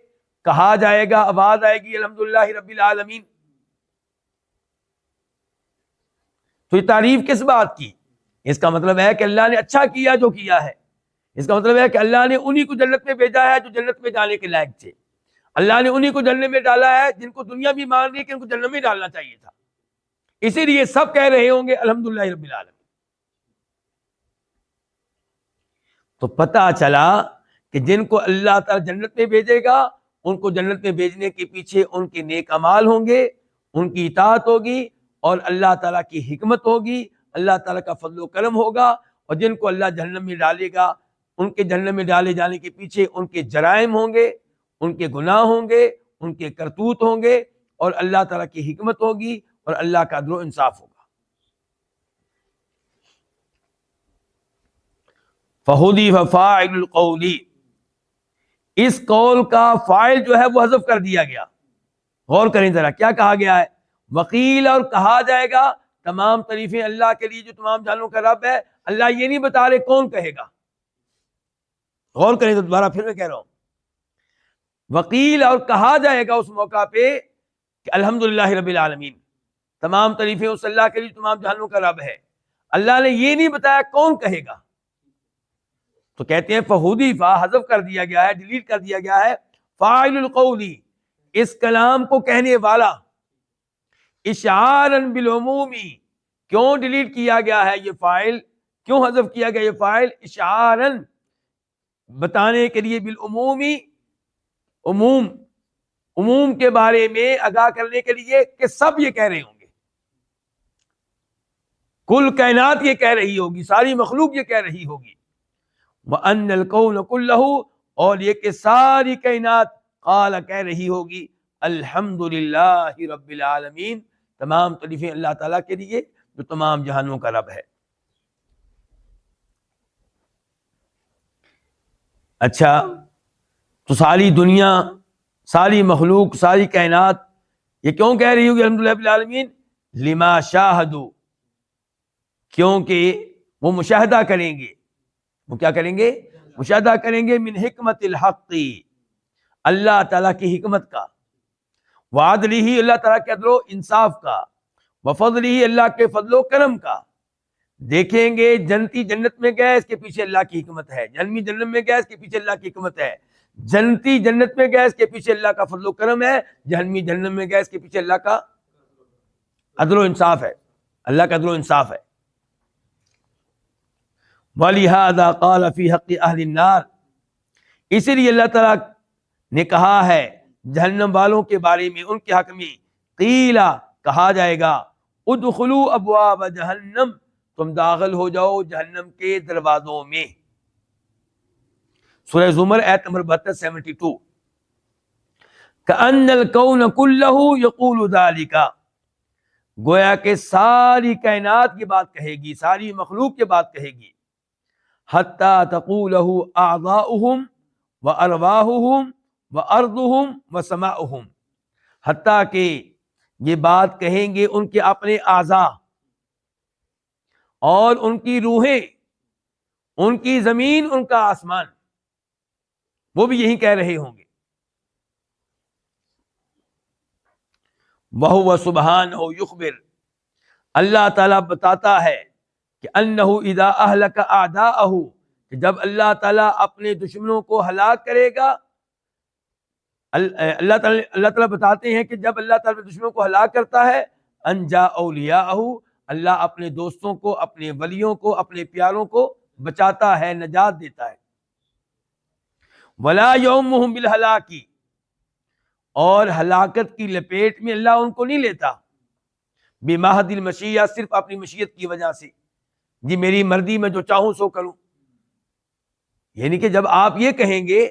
B: کہا جائے گا، آواز آئے گی الحمدللہ رب العالمین. تو یہ تعریف کس بات کی؟ اس کا مطلب ہے کہ اللہ نے اچھا کیا جو کیا ہے. اس کا مطلب ہے کہ اللہ نے انہی کو جنت میں بھیجا ہے جو جنت میں جانے کے لائق تھے. اللہ نے انہی کو جنت میں ڈالا ہے جن کو دنیا بھی مان رہی کہ ان کو جنت میں ڈالنا چاہیے تھا. اسی لیے سب کہہ رہے ہوں گے الحمدللہ رب العالمین. تو پتہ چلا کہ جن کو اللہ تعالیٰ جنت میں بھیجے گا ان کو جنت میں بھیجنے کے پیچھے ان کے نیک اعمال ہوں گے، ان کی اطاعت ہوگی اور اللہ تعالیٰ کی حکمت ہوگی، اللہ تعالیٰ کا فضل و کرم ہوگا. اور جن کو اللہ جہنم میں ڈالے گا ان کے جہنم میں ڈالے جانے کے پیچھے ان کے جرائم ہوں گے، ان کے گناہ ہوں گے، ان کے کرتوت ہوں گے، اور اللہ تعالیٰ کی حکمت ہوگی اور اللہ کا عدل و انصاف ہوگا. فحذف فاعل القول، اس قول کا فاعل جو ہے وہ حذف کر دیا گیا. غور کریں ذرا کیا کہا گیا ہے. وقیل، اور کہا جائے گا. تمام تعریفیں اللہ کے لیے جو تمام جہانوں کا رب ہے. اللہ یہ نہیں بتا رہے کون کہے گا. غور کریں تو دوبارہ پھر میں کہہ رہا ہوں، وقیل، اور کہا جائے گا اس موقع پہ کہ الحمدللہ رب العالمین، تمام تعریفیں اس اللہ کے لیے تمام جہانوں کا رب ہے. اللہ نے یہ نہیں بتایا کون کہے گا. تو کہتے ہیں فحذف، حذف کر دیا گیا ہے، ڈیلیٹ کر دیا گیا ہے. فاعل القول، اس کلام کو کہنے والا. اشعارا بالعمومی، کیوں ڈیلیٹ کیا گیا ہے یہ فاعل، کیوں حذف کیا گیا یہ فاعل. اشعارا، بتانے کے لیے، بالعمومی، عموم کے بارے میں آگاہ کرنے کے لیے کہ سب یہ کہہ رہے ہوں گے، کل کائنات یہ کہہ رہی ہوگی، ساری مخلوق یہ کہہ رہی ہوگی. وَأَنَّ الْكَوْنَ كُلَّهُ، اور یہ کہ ساری کائنات قال کہہ رہی ہوگی الحمدللہ رب العالمین، تمام تعریفیں اللہ تعالیٰ کے لیے جو تمام جہانوں کا رب ہے. اچھا، تو ساری دنیا، ساری مخلوق، ساری کائنات یہ کیوں کہہ رہی ہوگی الحمدللہ رب العالمین؟ لما شاہدوا، کیونکہ وہ مشاہدہ کریں گے. وہ کیا کریں گے؟ مشاہدہ کریں گے. من حکمت الحق، اللہ تعالیٰ کی حکمت کا. وعدلہ، اللہ تعالیٰ کے عدل و انصاف کا. وفضلہ، اللہ کے فضل و کرم کا. دیکھیں گے جنتی جنت میں گئے، اس کے پیچھے اللہ کی حکمت ہے. جہنمی جنت میں گئے، اس کے پیچھے اللہ کی حکمت ہے. جنتی جنت میں گئے، اس کے پیچھے اللہ کا فضل و کرم ہے. جہنمی جنت میں گئے، اس کے پیچھے اللہ کا عدل و انصاف ہے. اللہ کا عدل و انصاف ہے. وَلِهَذَا قَالَ فِي حَقِّ أَهْلِ النَّارِ، اسی لیے اللہ تعالیٰ نے کہا ہے جہنم والوں کے بارے میں، ان کے حق میں، قیل، کہا جائے گا، ادخلوا ابواب جہنم، تم داخل ہو جاؤ جہنم کے دروازوں میں. سورہ زمر آیت نمبر 72. کأن الکون کلہ یقول ذالک، گویا کہ ساری کائنات یہ بات کہے گی، ساری مخلوق یہ بات کہے گی. حتی تقولہ اعضاؤہم وارواحہم وارضہم وسماؤہم، حتیٰ کہ یہ بات کہیں گے ان کے اپنے اعضاء اور ان کی روحیں، ان کی زمین، ان کا آسمان، وہ بھی یہی کہہ رہے ہوں گے. وَهُوَ سُبْحَانَهُ يُخْبِرُ، اللہ تعالیٰ بتاتا ہے کہ أَنَّهُ إِذَا أَهْلَكَ أَعْدَاءَهُ، کہ جب اللہ تعالیٰ اپنے دشمنوں کو ہلاک کرے گا. اللہ تعالیٰ بتاتے ہیں کہ جب اللہ تعالیٰ دشمنوں کو ہلاک کرتا ہے، انجا اولیاءہ، اللہ اپنے دوستوں کو، اپنے ولیوں کو، اپنے پیاروں کو بچاتا ہے، نجات دیتا ہے. ولا یومہم بالہلاک، اور ہلاکت کی لپیٹ میں اللہ ان کو نہیں لیتا. بمحض المشیہ، صرف اپنی مشیت کی وجہ سے، جی میری مرضی میں جو چاہوں سو کروں. یعنی کہ جب آپ یہ کہیں گے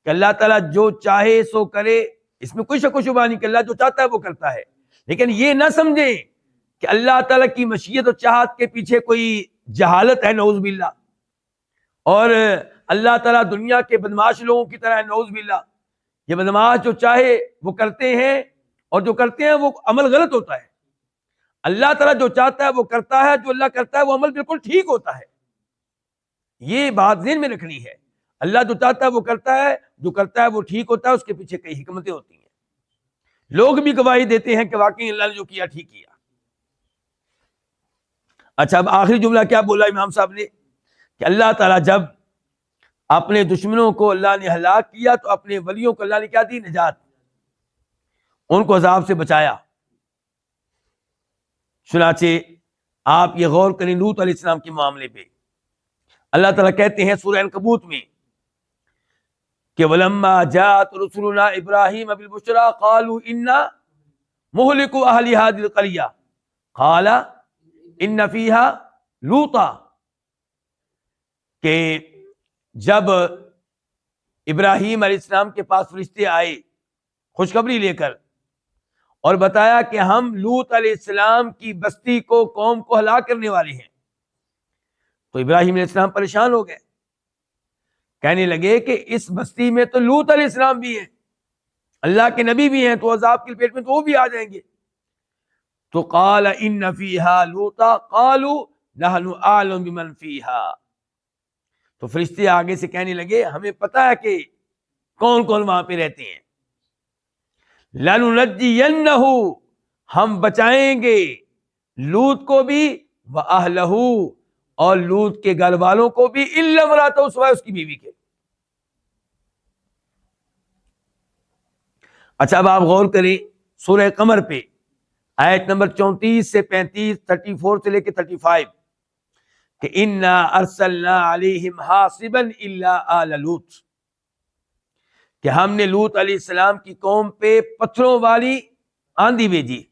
B: کہ اللہ تعالیٰ جو چاہے سو کرے، اس میں کوئی شک و شبہ نہیں کہ اللہ جو چاہتا ہے وہ کرتا ہے. لیکن یہ نہ سمجھیں کہ اللہ تعالیٰ کی مشیت اور چاہت کے پیچھے کوئی جہالت ہے، نعوذ باللہ، اور اللہ تعالیٰ دنیا کے بدمعاش لوگوں کی طرح ہے، نعوذ باللہ. یہ بدمعاش جو چاہے وہ کرتے ہیں، اور جو کرتے ہیں وہ عمل غلط ہوتا ہے. اللہ تعالیٰ جو چاہتا ہے وہ کرتا ہے، جو اللہ کرتا ہے وہ عمل بالکل ٹھیک ہوتا ہے. یہ بات ذہن میں رکھنی ہے. اللہ جو چاہتا ہے وہ کرتا ہے، جو کرتا ہے وہ ٹھیک ہوتا ہے، اس کے پیچھے کئی حکمتیں ہوتی ہیں. لوگ بھی گواہی دیتے ہیں کہ واقعی اللہ نے جو کیا ٹھیک کیا. اچھا، اب آخری جملہ کیا بولا امام صاحب نے کہ اللہ تعالیٰ جب اپنے دشمنوں کو اللہ نے ہلاک کیا تو اپنے ولیوں کو اللہ نے کیا دی؟ نجات، ان کو عذاب سے بچایا. چنانچہ آپ یہ غور کریں لوط علیہ السلام کے معاملے پہ. اللہ تعالیٰ کہتے ہیں سورہ عنکبوت میں کہ وَلَمَّا جَاءَتْ رُسُلُنَا إِبْرَاهِيمَ بِالْبُشْرَىٰ قَالُوا إِنَّا مُهْلِكُو أَهْلِ هَٰذِهِ الْقَرْيَةِ قَالَ إِنَّ فِيهَا لُوطًا، کہ جب ابراہیم علیہ السلام کے پاس فرشتے آئے خوشخبری لے کر اور بتایا کہ ہم لوط علیہ السلام کی بستی کو، قوم کو ہلاک کرنے والے ہیں، تو ابراہیم علیہ السلام پریشان ہو گئے، کہنے لگے کہ اس بستی میں تو لوط علیہ السلام بھی ہیں، اللہ کے نبی بھی ہیں، تو عذاب کی پیٹ میں تو وہ بھی آ جائیں گے۔ تو قال ان فیہا لوطا قالوا نحن اعلم بمن فیہا، تو فرشتے آگے سے کہنے لگے ہمیں پتا ہے کہ کون کون وہاں پہ رہتے ہیں، لننجینہ، ہم بچائیں گے لوط کو بھی، واہلہ، اور لوط کے گھر والوں کو بھی، الا امرأتہ، سوائے اس کی بیوی کے۔ اچھا اب آپ غور کریں سورہ قمر پہ، آیت نمبر 34 سے 35، 34 سے لے کے 35، کہ انا ارسلنا علیہم حاصبا الا آل لوط، کہ ہم نے لوط علیہ السلام کی قوم پہ پتھروں والی آندھی بھیجی،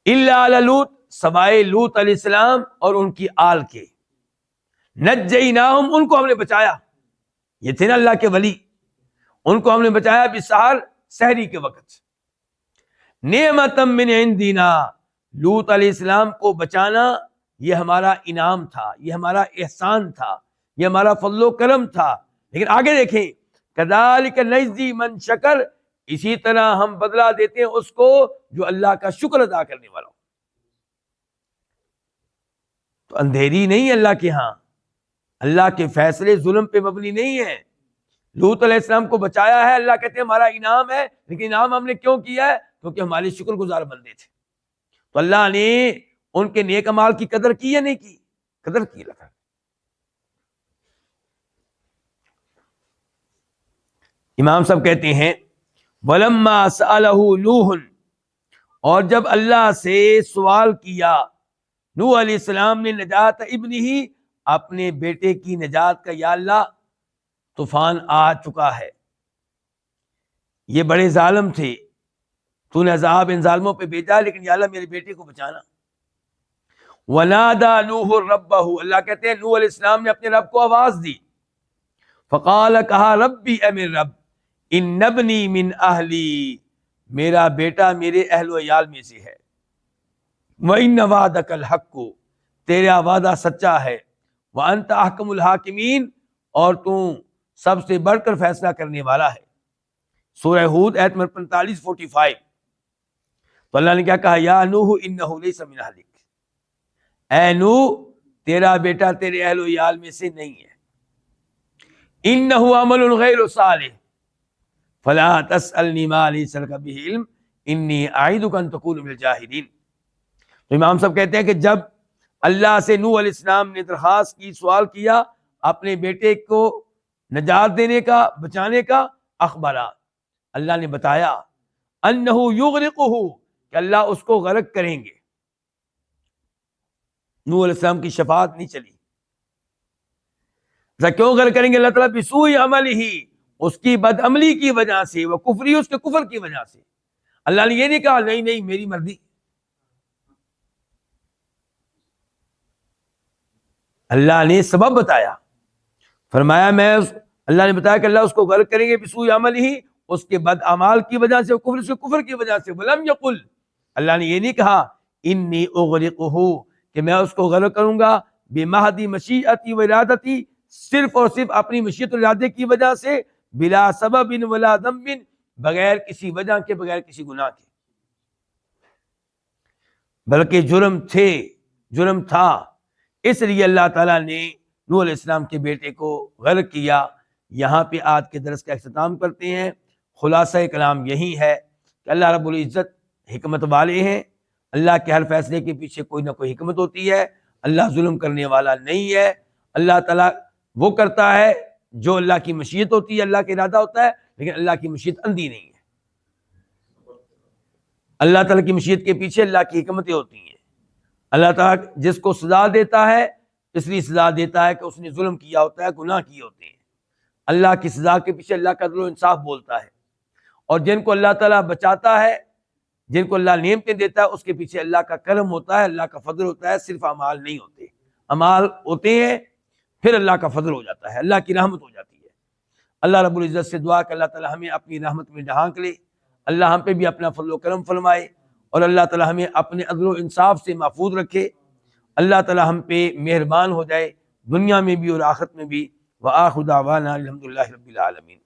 B: الا آل لوط، سوائے لوط علیہ السلام اور ان کی آل کے، نجیناہم، ان کو ہم نے بچایا، یہ تھے نا اللہ کے ولی، ان کو ہم نے بچایا بسحر، سحری کے وقت، نعمتا من عندنا، لوط علیہ السلام کو بچانا یہ ہمارا انعام تھا، یہ ہمارا احسان تھا، یہ ہمارا فضل و کرم تھا۔ لیکن آگے دیکھیں، کذالک نجزی من شکر، اسی طرح ہم بدلہ دیتے ہیں اس کو جو اللہ کا شکر ادا کرنے والا ہو۔ تو اندھیری نہیں اللہ کے ہاں، اللہ کے فیصلے ظلم پہ مبنی نہیں ہیں۔ لوط علیہ السلام کو بچایا ہے، اللہ کہتے ہیں ہمارا انعام ہے، لیکن انعام ہم نے کیوں کیا ہے؟ کیونکہ ہمارے شکر گزار بندے تھے، تو اللہ نے ان کے نیک اعمال کی قدر کی یا نہیں کی؟ قدر کی لگا۔ امام صاحب کہتے ہیں وَلَمَّا سَأَلَهُ نوح، اور جب اللہ سے سوال کیا نوح علیہ السلام نے نجات ابنہ، اپنے بیٹے کی نجات کا، یا اللہ طوفان آ چکا ہے، یہ بڑے ظالم تھے، تو نے عذاب ان ظالموں پہ بھیجا، لیکن یا اللہ میرے بیٹے کو بچانا۔ وَنَادَى نُوحٌ رَبَّهُ، اللہ کہتے ہیں نوح علیہ السلام نے اپنے رب کو آواز دی، فقال، کہا، ربی، اے میرے رب، ان ابنی من اہلی، میرا بیٹا میرے اہل و عیال میں سے ہے، وَإِنَّ وَعْدَكَ الْحَقُّ، تیرا وعدہ سچا ہے، وَأَنْتَ أَحْكَمُ الْحَاكِمِينَ، اور تو سب سے بڑھ کر فیصلہ کرنے والا ہے۔ سورہ ہود آیت نمبر 45، 45۔ تو اللہ نے کیا کہا؟ یا نوح انہ لیس من اہلک، اے نوح تیرا بیٹا تیرے اہل و عیال میں سے نہیں ہے، انہ عمل غیر صالح فلا تسألنی ما لیس لک بہ علم انی اعیدک ان تکون من الجاہلین۔ تو امام صاحب کہتے ہیں کہ جب اللہ سے نوح علیہ السلام نے درخواست کی، سوال کیا اپنے بیٹے کو نجات دینے کا، بچانے کا، اخبارا، اللہ نے بتایا، انہ یغرقہ، کہ اللہ اس کو غرق کریں گے۔ نوح علیہ السلام کی شفاعت نہیں چلی، کیوں غرق کریں گے اللہ تعالیٰ؟ بسوء عملہ، اس کی بد عملی کی وجہ سے، وہ کفری، اس کے کفر کی وجہ سے۔ اللہ نے یہ نہیں کہا نہیں نہیں میری مرضی، اللہ نے سبب بتایا، فرمایا اللہ نے بتایا کہ اللہ اس کو غرق کریں گے بسوء عملہ، اس کے بد اعمال کی وجہ سے، کفر، اس کے کفر کی وجہ سے۔ ولم یقل، اللہ نے یہ نہیں کہا انی اغرقہ، کہ میں اس کو غرق کروں گا بمحض مشیئتی و ارادتی، صرف اور صرف اپنی مشیت و ارادے کی وجہ سے، بلا سبب ولا ذنب، بغیر کسی وجہ کے، بغیر کسی گناہ کے، بلکہ جرم تھا، اس لیے اللہ تعالیٰ نے نوح علیہ السلام کے بیٹے کو غرق کیا۔ یہاں پہ آج کے درس کا اختتام کرتے ہیں۔ خلاصہ کلام یہی ہے کہ اللہ رب العزت حکمت والے ہیں، اللہ کے ہر فیصلے کے پیچھے کوئی نہ کوئی حکمت ہوتی ہے، اللہ ظلم کرنے والا نہیں ہے، اللہ تعالیٰ وہ کرتا ہے جو اللہ کی مشیت ہوتی ہے، اللہ کا ارادہ ہوتا ہے، لیکن اللہ کی مشیت اندھی نہیں ہے۔ اللہ تعالیٰ کی مشیت کے پیچھے اللہ کی حکمتیں ہوتی ہیں۔ اللہ تعالیٰ جس کو سزا دیتا ہے اس لیے سزا دیتا ہے کہ اس نے ظلم کیا ہوتا ہے، گناہ کیے ہوتے ہیں۔ اللہ کی سزا کے پیچھے اللہ کا عدل و انصاف بولتا ہے، اور جن کو اللہ تعالیٰ بچاتا ہے، جن کو اللہ نعمتیں دیتا ہے، اس کے پیچھے اللہ کا کرم ہوتا ہے، اللہ کا فضل ہوتا ہے، صرف اعمال نہیں ہوتے۔ اعمال ہوتے ہیں پھر اللہ کا فضل ہو جاتا ہے، اللہ کی رحمت ہو جاتی ہے۔ اللہ رب العزت سے دعا کہ اللہ تعالیٰ ہمیں اپنی رحمت میں ڈھانک لے، اللہ ہم پہ بھی اپنا فضل و کرم فرمائے، اور اللہ تعالیٰ ہمیں اپنے عدل و انصاف سے محفوظ رکھے۔ اللہ تعالیٰ ہم پہ مہربان ہو جائے، دنیا میں بھی اور آخرت میں بھی۔ وآخر دعوانا الحمدللہ رب العالمین۔